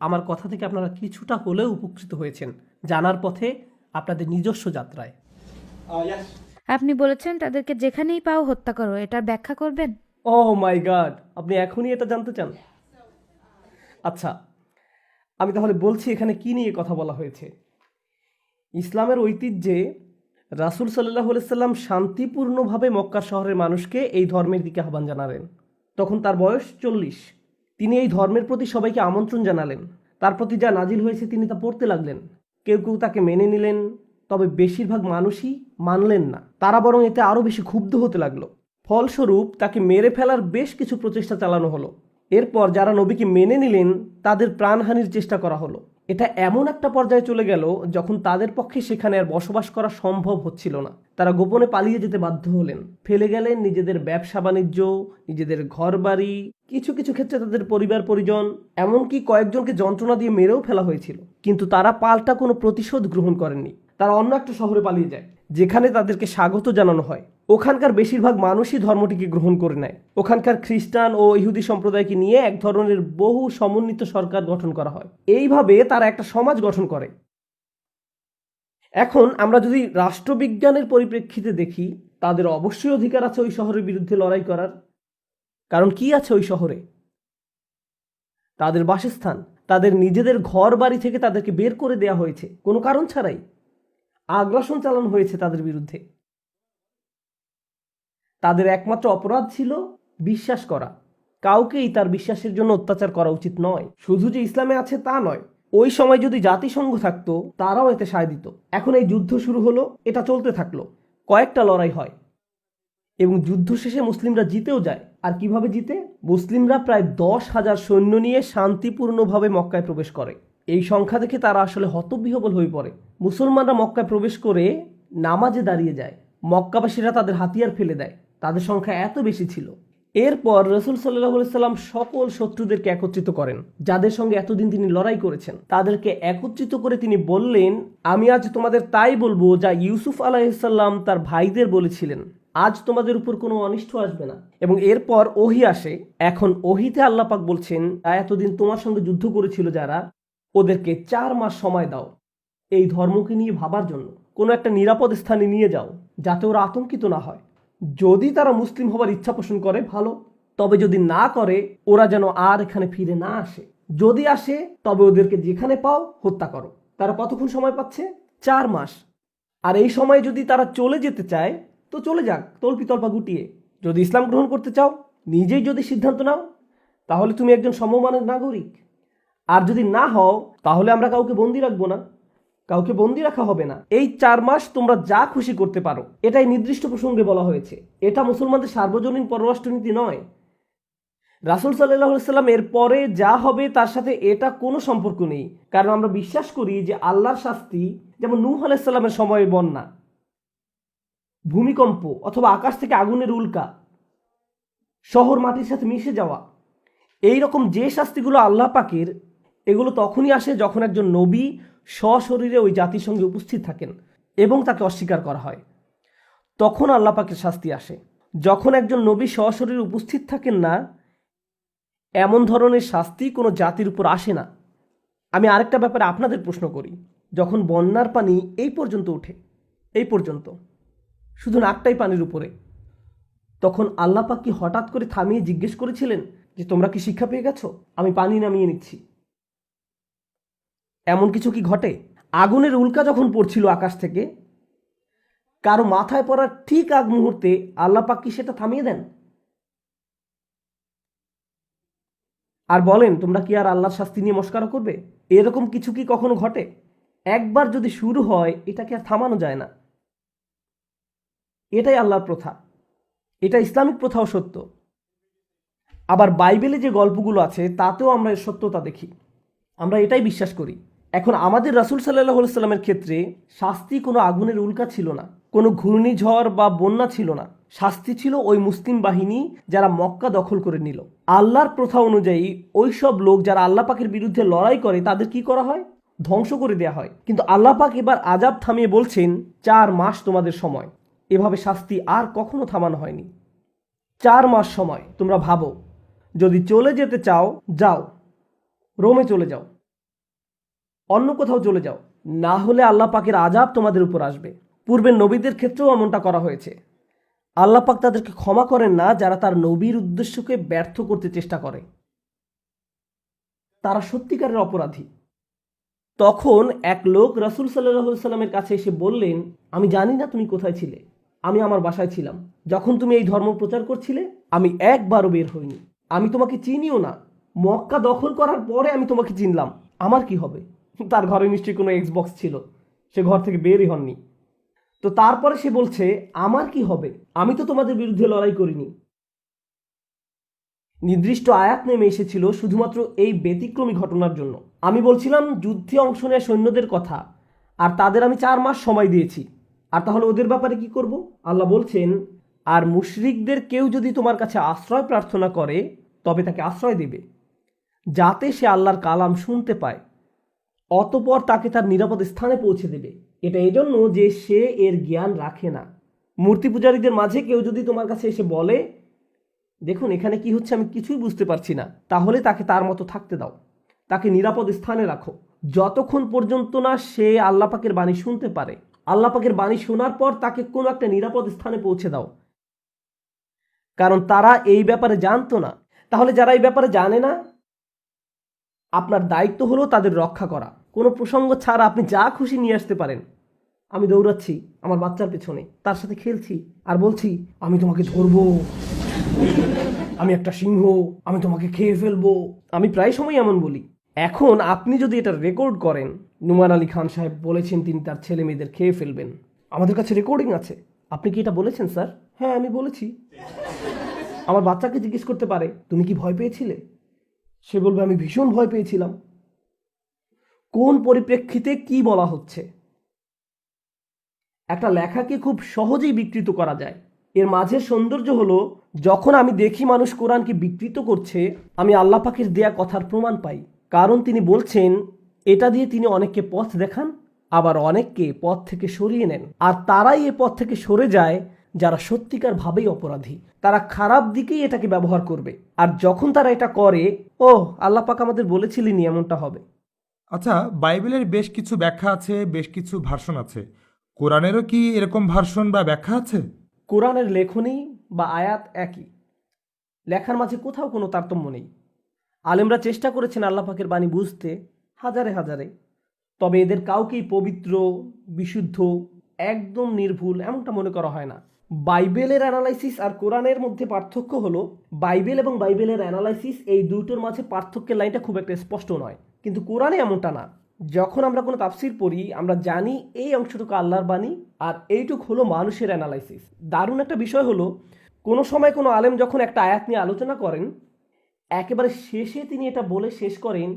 আমার কথা থেকে আপনারা কিছুটা হলেও উপকৃত হয়েছেন জানার পথে আপনাদের নিজস্ব যাত্রায়। আপনি বলেছেন তাদেরকে যেখানেই পাও হত্যা করো, এটার ব্যাখ্যা করবেন? ওহ মাই গড, আপনি এখনই এটা জানতে চান? আচ্ছা, আমি তাহলে বলছি এখানে কি নিয়ে কথা বলা হয়েছে। ইসলামের ঐতিহ্যে রাসূল সাল্লাল্লাহু আলাইহি সাল্লাম শান্তিপূর্ণভাবে মক্কা শহরের মানুষকে এই ধর্মের দিকে আহ্বান জানালেন। তখন তার বয়স 40। তিনি এই ধর্মের প্রতি সবাইকে আমন্ত্রণ জানালেন, তার প্রতি যা নাজিল হয়েছে তিনি তা পড়তে লাগলেন। কেউ কেউ তাকে মেনে নিলেন, তবে বেশিরভাগ মানুষই মানলেন না। তারা বরং এতে আরও বেশি ক্ষুব্ধ হতে লাগলো। ফলস্বরূপ তাকে মেরে ফেলার বেশ কিছু প্রচেষ্টা চালানো হলো। এরপর যারা নবীকে মেনে নিলেন তাদের প্রাণহানির চেষ্টা করা হলো। এটা এমন একটা পর্যায়ে চলে গেল যখন তাদের পক্ষে সেখানে আর বসবাস করা সম্ভব হচ্ছিল না। তারা গোপনে পালিয়ে যেতে বাধ্য হলেন, ফেলে গেলেন নিজেদের ব্যবসা বাণিজ্য, নিজেদের ঘরবাড়ি, কিছু কিছু ক্ষেত্রে তাদের পরিবার পরিজন, এমনকি কয়েকজনকে যন্ত্রণা দিয়ে মেরেও ফেলা হয়েছিল। কিন্তু তারা পাল্টা কোনো প্রতিশোধ গ্রহণ করেননি। তারা অন্য একটা শহরে পালিয়ে যায়, যেখানে তাদেরকে স্বাগত জানানো হয়। ওখানকার বেশিরভাগ মানুষই ধর্মটিকে গ্রহণ করে নেয়। ওখানকার খ্রিস্টান ও ইহুদি সম্প্রদায়কে নিয়ে এক ধরনের বহু সমন্বিত সরকার গঠন করা হয়। এইভাবে তারা একটা সমাজ গঠন করে। এখন আমরা যদি রাষ্ট্রবিজ্ঞানের পরিপ্রেক্ষিতে দেখি, তাদের অবশ্যই অধিকার আছে ওই শহরের বিরুদ্ধে লড়াই করার। কারণ কি আছে ওই শহরে? তাদের বাসস্থান, তাদের নিজেদের ঘর বাড়ি থেকে তাদেরকে বের করে দেওয়া হয়েছে কোনো কারণ ছাড়াই। আগ্রাসন চালানো হয়েছে তাদের বিরুদ্ধে। তাদের একমাত্র অপরাধ ছিল বিশ্বাস করা। কাউকেই তার বিশ্বাসের জন্য অত্যাচার করা উচিত নয়। শুধু যে ইসলামে আছে তা নয়, ওই সময় যদি জাতিসংঘ থাকতো তারাও এতে সায় দিত। এখন এই যুদ্ধ শুরু হলো, এটা চলতে থাকলো, কয়েকটা লড়াই হয় এবং যুদ্ধ শেষে মুসলিমরা জিতেও যায়। আর কিভাবে জিতে? মুসলিমরা প্রায় 10,000 সৈন্য নিয়ে শান্তিপূর্ণভাবে মক্কায় প্রবেশ করে। এই সংখ্যা দেখে তারা আসলে হতবিহ্বল হয়ে পড়ে। মুসলমানরা মক্কায় প্রবেশ করে নামাজে দাঁড়িয়ে যায়। মক্কাবাসীরা তাদের হাতিয়ার ফেলে দেয়, তাদের সংখ্যা এত বেশি ছিল। এরপর রাসূল সাল্লাল্লাহু আলাইহি সাল্লাম সকল শত্রুদেরকে একত্রিত করেন, যাদের সঙ্গে এতদিন তিনি লড়াই করেছেন। তাদেরকে একত্রিত করে তিনি বললেন, আমি আজ তোমাদের তাই বলবো যা ইউসুফ আলাইহিস সালাম তার ভাইদের বলেছিলেন, আজ তোমাদের উপর কোনো অনিষ্ট আসবে না। এবং এরপর ওহী আসে। এখন ওহীতে আল্লাহ পাক বলছেন, এতদিন তোমার সঙ্গে যুদ্ধ করেছিল যারা, ওদেরকে 4 মাস সময় দাও এই ধর্মকে নিয়ে ভাবার জন্য। কোনো একটা নিরাপদ স্থানে নিয়ে যাও যাতে ওরা আতঙ্কিত না হয়। যদি তারা মুসলিম হবার ইচ্ছা পোষণ করে ভালো, তবে যদি না করে ওরা যেন আর এখানে ফিরে না আসে। যদি আসে তবে ওদেরকে যেখানে পাও হত্যা করো। তারা কতক্ষণ সময় পাচ্ছে? 4 মাস। আর এই সময় যদি তারা চলে যেতে চায় তো চলে যাক তল্পিতল্পা গুটিয়ে। যদি ইসলাম গ্রহণ করতে চাও, নিজেই যদি সিদ্ধান্ত নাও, তাহলে তুমি একজন সমমানের নাগরিক। আর যদি না হও, তাহলে আমরা কাউকে বন্দি রাখবো না, কাউকে বন্দি রাখা হবে না। এই 4 মাস তোমরা যা খুশি করতে পারো, এটাই নির্দিষ্ট প্রসঙ্গে বলা হয়েছে। এটা মুসলমানদের সার্বজনীন পররাষ্ট্রনীতি নয়। রাসূল সাল্লাল্লাহু আলাইহি সাল্লাম এর পরে যা হবে তার সাথে এটা কোনো সম্পর্ক নেই। কারণ আমরা বিশ্বাস করি যে আল্লাহর শাস্তি, যেমন নূহ আলাইহিস সালামের সময়ে বন্যা, ভূমিকম্প অথবা আকাশ থেকে আগুনের উল্কা, শহর মাটির সাথে মিশে যাওয়া, এই রকম যে শাস্তিগুলো আল্লাহ পাকের, এগুলো তখনই আসে যখন একজন নবী সশরীরে ওই জাতির সঙ্গে উপস্থিত থাকেন এবং তাকে অস্বীকার করা হয়। তখন আল্লাহ পাকের শাস্তি আসে। যখন একজন নবী সশরীরে উপস্থিত থাকেন না, এমন ধরনের শাস্তি কোনো জাতির উপর আসে না। আমি আরেকটা ব্যাপারে আপনাদের প্রশ্ন করি, যখন বন্যার পানি এই পর্যন্ত ওঠে, এই পর্যন্ত, শুধু নাকটাই পানির উপরে, তখন আল্লাহ পাক কি হঠাৎ করে থামিয়ে জিজ্ঞেস করেছিলেন যে তোমরা কি শিক্ষা পেয়ে গেছো, আমি পানি নামিয়ে নিচ্ছি? এমন কিছু কি ঘটে? আগুনের উল্কা যখন পড়ছিল আকাশ থেকে, কারো মাথায় পড়ার ঠিক আগ মুহূর্তে আল্লাহ পাক কি সেটা থামিয়ে দেন? আর বলেন তোমরা কি আর আল্লাহর শাস্তি নিয়ে মস্করা করবে? এরকম কিছু কি কখনো ঘটে? একবার যদি শুরু হয় এটাকে আর থামানো যায় না। এটাই আল্লাহর প্রথা, এটা ইসলামিক প্রথাও সত্য। আবার বাইবেলে যে গল্পগুলো আছে তাতেও আমরা এর সত্যতা দেখি। আমরা এটাই বিশ্বাস করি। এখন আমাদের রাসূল সাল্লাল্লাহু আলাইহি সাল্লামের ক্ষেত্রে শাস্তি কোনো আগুনের উল্কা ছিল না, কোনো ঘূর্ণিঝড় বা বন্যা ছিল না। শাস্তি ছিল ওই মুসলিম বাহিনী যারা মক্কা দখল করে নিল। আল্লাহর প্রথা অনুযায়ী ওই সব লোক যারা আল্লাহ পাকের বিরুদ্ধে লড়াই করে তাদের কি করা হয়? ধ্বংস করে দেওয়া হয়। কিন্তু আল্লাহ পাক এবার আযাব থামিয়ে বলছেন 4 মাস তোমাদের সময়। এভাবে শাস্তি আর কখনো থামানো হয়নি। 4 মাস সময়। তোমরা ভাবো, যদি চলে যেতে চাও যাও, রোমে চলে যাও, অন্য কোথাও চলে যাও, না হলে আল্লাহ পাকের আযাব তোমাদের উপর আসবে। পূর্বের নবীদের ক্ষেত্রেও এমনটা করা হয়েছে। আল্লাহ পাক তাদেরকে ক্ষমা করেন না যারা তার নবীর উদ্দেশ্যকে ব্যর্থ করতে চেষ্টা করে। তারা সত্যিকারের অপরাধী। তখন এক লোক রাসূল সাল্লাল্লাহু আলাইহি সাল্লামের কাছে এসে বললেন, আমি জানি না তুমি কোথায় ছিলে, আমি আমার বাসায় ছিলাম। যখন তুমি এই ধর্ম প্রচার করছিলে আমি একবারও বের হইনি, আমি তোমাকে চিনিও না। মক্কা দখল করার পরে আমি তোমাকে চিনলাম, আমার কি হবে? তার ঘরে নিশ্চয়ই কোনো এক্সবক্স ছিল, সে ঘর থেকে বেরই হননি। তো তারপরে সে বলছে, আমার কি হবে, আমি তো তোমাদের বিরুদ্ধে লড়াই করিনি। নির্দিষ্ট আয়াত নেমে এসেছিল শুধুমাত্র এই ব্যতিক্রমী ঘটনার জন্য। আমি বলছিলাম যুদ্ধে অংশ নেওয়া সৈন্যদের কথা, আর তাদের আমি 4 মাস সময় দিয়েছি। আর তাহলে ওদের ব্যাপারে কি করব? আল্লাহ বলছেন, আর মুশরিকদের কেউ যদি তোমার কাছে আশ্রয় প্রার্থনা করে তবে তাকে আশ্রয় দেবে, যাতে সে আল্লাহর কালাম শুনতে পায়, অতঃপর তাকে তার নিরাপদ স্থানে পৌঁছে দেবে। এটা এজন্য যে সে এর জ্ঞান রাখে না। মূর্তি পূজারীদের মাঝে কেউ যদি তোমার কাছে এসে বলে, দেখুন এখানে কি হচ্ছে আমি কিছুই বুঝতে পারছি না, তাহলে তাকে তার মতো থাকতে দাও, তাকে নিরাপদ স্থানে রাখো, যতক্ষণ পর্যন্ত না সে আল্লাহ পাকের বাণী শুনতে পারে। আল্লাহ পাকের বাণী শোনার পর তাকে কোনো একটা নিরাপদ স্থানে পৌঁছে দাও, কারণ তারা এই ব্যাপারে জানতো না। তাহলে যারা এই ব্যাপারে জানে না, আপনার দায়িত্ব হলো তাদের রক্ষা করা। কোনো প্রসঙ্গ ছাড়া আপনি যা খুশি নিয়ে আসতে পারেন। আমি দৌড়াচ্ছি আমার বাচ্চার পেছনে, তার সাথে খেলছি আর বলছি আমি তোমাকে ধরবো, আমি একটা সিংহ, আমি তোমাকে খেয়ে ফেলবো। আমি প্রায় সময় এমন বলি। এখন আপনি যদি এটা রেকর্ড করেন, নুমান আলী খান সাহেব বলেছেন তিনি তার ছেলে মেয়েদের খেয়ে ফেলবেন, আমাদের কাছে রেকর্ডিং আছে, আপনি কি এটা বলেছেন স্যার? হ্যাঁ আমি বলেছি। আমার বাচ্চাকে জিজ্ঞেস করতে পারে তুমি কি ভয় পেয়েছিলে, সে বলবে আমি ভীষণ ভয় পেয়েছিলাম। কোন পরিপ্রেক্ষিতে কি বলা হচ্ছে? একটা লেখাকে খুব সহজেই বিকৃত করা যায়। এর মাঝের সৌন্দর্য হলো যখন আমি দেখি মানুষ কোরআনকে বিকৃত করছে, আমি আল্লাহ পাকের দেয়া কথার প্রমাণ পাই। কারণ তিনি বলছেন এটা দিয়ে তিনি অনেককে পথ দেখান, আবার অনেককে পথ থেকে সরিয়ে নেন। আর তারাই এ পথ থেকে সরে যায় যারা সত্যিকার ভাবেই অপরাধী। তারা খারাপ দিকেই এটাকে ব্যবহার করবে। আর যখন তারা এটা করে, ও আল্লাহ পাক আমাদের বলেছিলেনই এমনটা হবে। আচ্ছা, বাইবেলের বেশ কিছু ব্যাখ্যা আছে, বেশ কিছু ভার্সন আছে। কোরআনেরও কি এরকম ভার্সন বা ব্যাখ্যা আছে? কোরআনের লেখনী বা আয়াত একই, লেখার মাঝে কোথাও কোনো তারতম্য নেই। আলেমরা চেষ্টা করেছেন আল্লাহ পাকের বাণী বুঝতে, হাজারে হাজারে, তবে এদের কাউকেই পবিত্র, বিশুদ্ধ, একদম নির্ভুল এমনটা মনে করা হয় না। বাইবেলের অ্যানালাইসিস আর কোরআনের মধ্যে পার্থক্য হলো, বাইবেল এবং বাইবেলের অ্যানালাইসিস এই দুটোর মাঝে পার্থক্যের লাইনটা খুব একটা স্পষ্ট নয়, কিন্তু কোরআনে এমনটা না। যখন আমরা কোনো তাফসির পড়ি, আমরা জানি এই অংশটুকু আল্লাহর বাণী আর এইটুকু হলো মানুষের অ্যানালাইসিস। দারুণ একটা বিষয় হলো, কোনো সময় কোনো আলেম যখন একটা আয়াত নিয়ে আলোচনা করেন, একেবারে শেষে তিনি এটা বলে শেষ করেন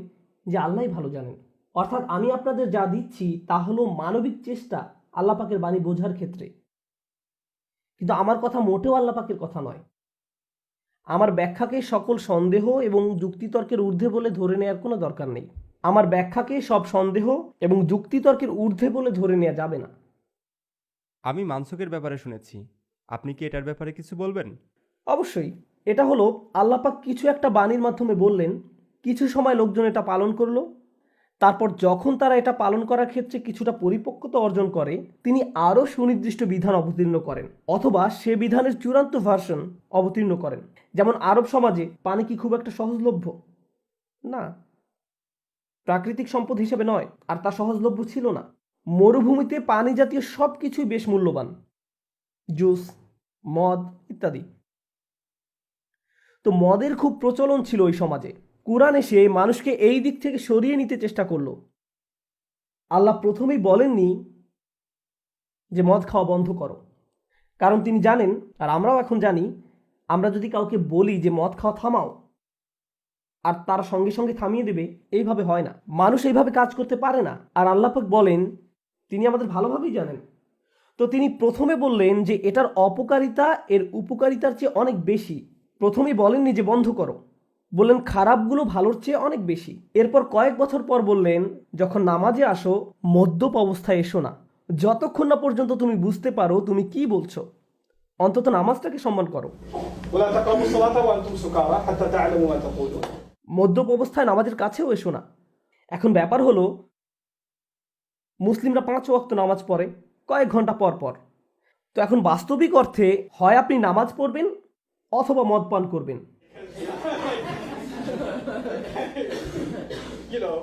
যে আল্লাহই ভালো জানেন। অর্থাৎ আমি আপনাদের যা দিচ্ছি তা হলো মানবিক চেষ্টা আল্লাহ পাকের বাণী বোঝার ক্ষেত্রে, কিন্তু আমার কথা মোটেও আল্লাহ পাকের কথা নয়। আমার ব্যাখ্যাকে সকল সন্দেহ এবং যুক্তিতর্কের ঊর্ধ্বে বলে ধরে নেওয়ার কোনো দরকার নেই। আমার ব্যাখ্যাকে সব সন্দেহ এবং যুক্তিতর্কের ঊর্ধ্বে বলে ধরে নেওয়া যাবে না। আমি মানসুকের ব্যাপারে শুনেছি, আপনি কি এটার ব্যাপারে কিছু বলবেন? অবশ্যই। এটা হলো আল্লাহ পাক কিছু একটা বাণীর মাধ্যমে বললেন, কিছু সময় লোকজন এটা পালন করলো, তারপর যখন তারা এটা পালন করার ক্ষেত্রে কিছুটা পরিপক্কতা অর্জন করে, তিনি আরও সুনির্দিষ্ট বিধান অবতীর্ণ করেন, অথবা সে বিধানের চূড়ান্ত ভার্সন অবতীর্ণ করেন। যেমন আরব সমাজে পানি কি খুব একটা সহজলভ্য? না, প্রাকৃতিক সম্পদ হিসেবে নয়, আর তা সহজলভ্য ছিল না। মরুভূমিতে পানি জাতীয় সব কিছুই বেশ মূল্যবান, জুস, মদ ইত্যাদি। তো মদের খুব প্রচলন ছিল ওই সমাজে। কুরআন এসে মানুষকে এই দিক থেকে সরিয়ে নিতে চেষ্টা করলো। আল্লাহ প্রথমেই বলেননি যে মদ খাওয়া বন্ধ করো, কারণ তিনি জানেন, আর আমরাও এখন জানি, আমরা যদি কাউকে বলি যে মদ খাওয়া থামাও, আর তার সঙ্গে সঙ্গে থামিয়ে দেবে, এইভাবে হয় না। মানুষ এইভাবে কাজ করতে পারে না। আর আল্লাহ পাক বলেন তিনি আমাদের ভালোভাবেই জানেন। তো তিনি প্রথমে বললেন যে এটার অপকারিতা এর উপকারিতার চেয়ে অনেক বেশি। প্রথমেই বলেননি যে বন্ধ করো, বললেন খারাপগুলো ভালোর চেয়ে অনেক বেশি। এরপর কয়েক বছর পর বললেন যখন নামাজে আসো মদ্যপ অবস্থায় এসো না, যতক্ষণ না পর্যন্ত তুমি বুঝতে পারো তুমি কি বলছো, অন্তত নামাজটাকে সম্মান করো। ولا تقربوا الصلاة وأنتم سكارى حتى تعلموا ما تقولون। মদ্যপ অবস্থায় নামাজের কাছেও এসো না। এখন ব্যাপার হলো মুসলিমরা 5 ওয়াক্ত নামাজ পড়ে কয়েক ঘন্টা পর পর। তো এখন বাস্তবিক অর্থে হয় আপনি নামাজ পড়বেন অথবা মদ পান করবেন। You know.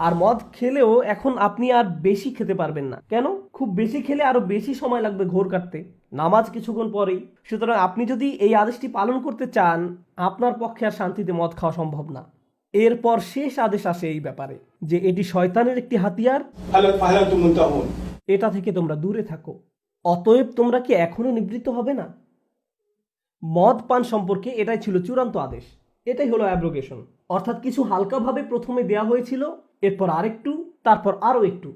আর মদ খেলেও এখন আপনি আর বেশি খেতে পারবেন না। কেন? খুব বেশি খেলে আরো বেশি সময় লাগবে ঘোর কাটতে, নামাজ কিছুক্ষণ পরেই। সুতরাং আপনি যদি এই আদেশটি পালন করতে চান, আপনার পক্ষে আর শান্তিতে মদ খাওয়া সম্ভব না। এরপর শেষ আদেশ আসে এই ব্যাপারে যে এটি শয়তানের একটি হাতিয়ার, هل أنتم منتهون؟ এটা থেকে তোমরা দূরে থাকো। অতএব তোমরা কি এখনো নিবৃত্ত হবে না? মদ পান সম্পর্কে এটাই ছিল চূড়ান্ত আদেশ। এটাই হলো অ্যাব্রোগেশন, অর্থাৎ কিছু হালকাভাবে প্রথমে দেয়া হয়েছিল, এরপর আরেকটু, তারপর আরও একটু।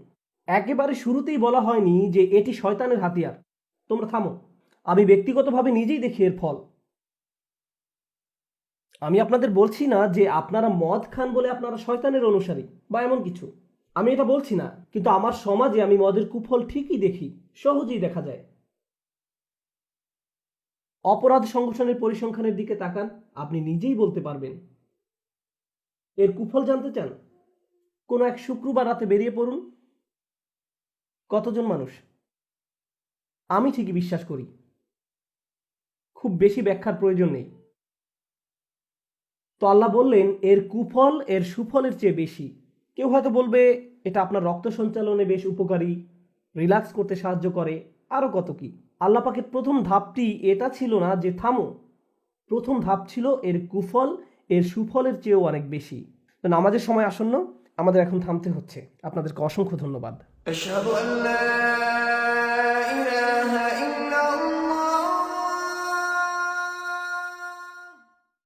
একেবারে শুরুতেই বলা হয়নি যে এটি শয়তানের হাতিয়ার, তোমরা থামো। আমি ব্যক্তিগতভাবে নিজেই দেখি এর ফল। আমি আপনাদের বলছি না যে আপনারা মদ খান বলে আপনারা শয়তানের অনুসারী বা এমন কিছু, আমি এটা বলছি না। কিন্তু আমার সমাজে আমি মদের কুফল ঠিকই দেখি, সহজেই দেখা যায়। অপরাধ সংগঠনের পরিসংখ্যানের দিকে তাকান, আপনি নিজেই বলতে পারবেন। এর কুফল জানতে চান? কোনো এক শুক্রবার রাতে বেরিয়ে পড়ুন। কতজন মানুষ? আমি ঠিকই বিশ্বাস করি খুব বেশি ব্যাখ্যার প্রয়োজন নেই। তো আল্লাহ বললেন এর কুফল এর সুফলের চেয়ে বেশি। কেউ হয়তো বলবে এটা আপনার রক্ত সঞ্চালনে বেশ উপকারী, রিল্যাক্স করতে সাহায্য করে, আরও কত কি। আল্লাহ পাকের প্রথম ধাপটি এটা ছিল না যে থামো, প্রথম ধাপ ছিল এর কুফল এর সুফলের চেয়েও অনেক বেশি। তো নামাজের সময় আসন্ন, আমাদের এখন থামতে হচ্ছে। আপনাদেরকে অসংখ্য ধন্যবাদ। أشهد أن لا إله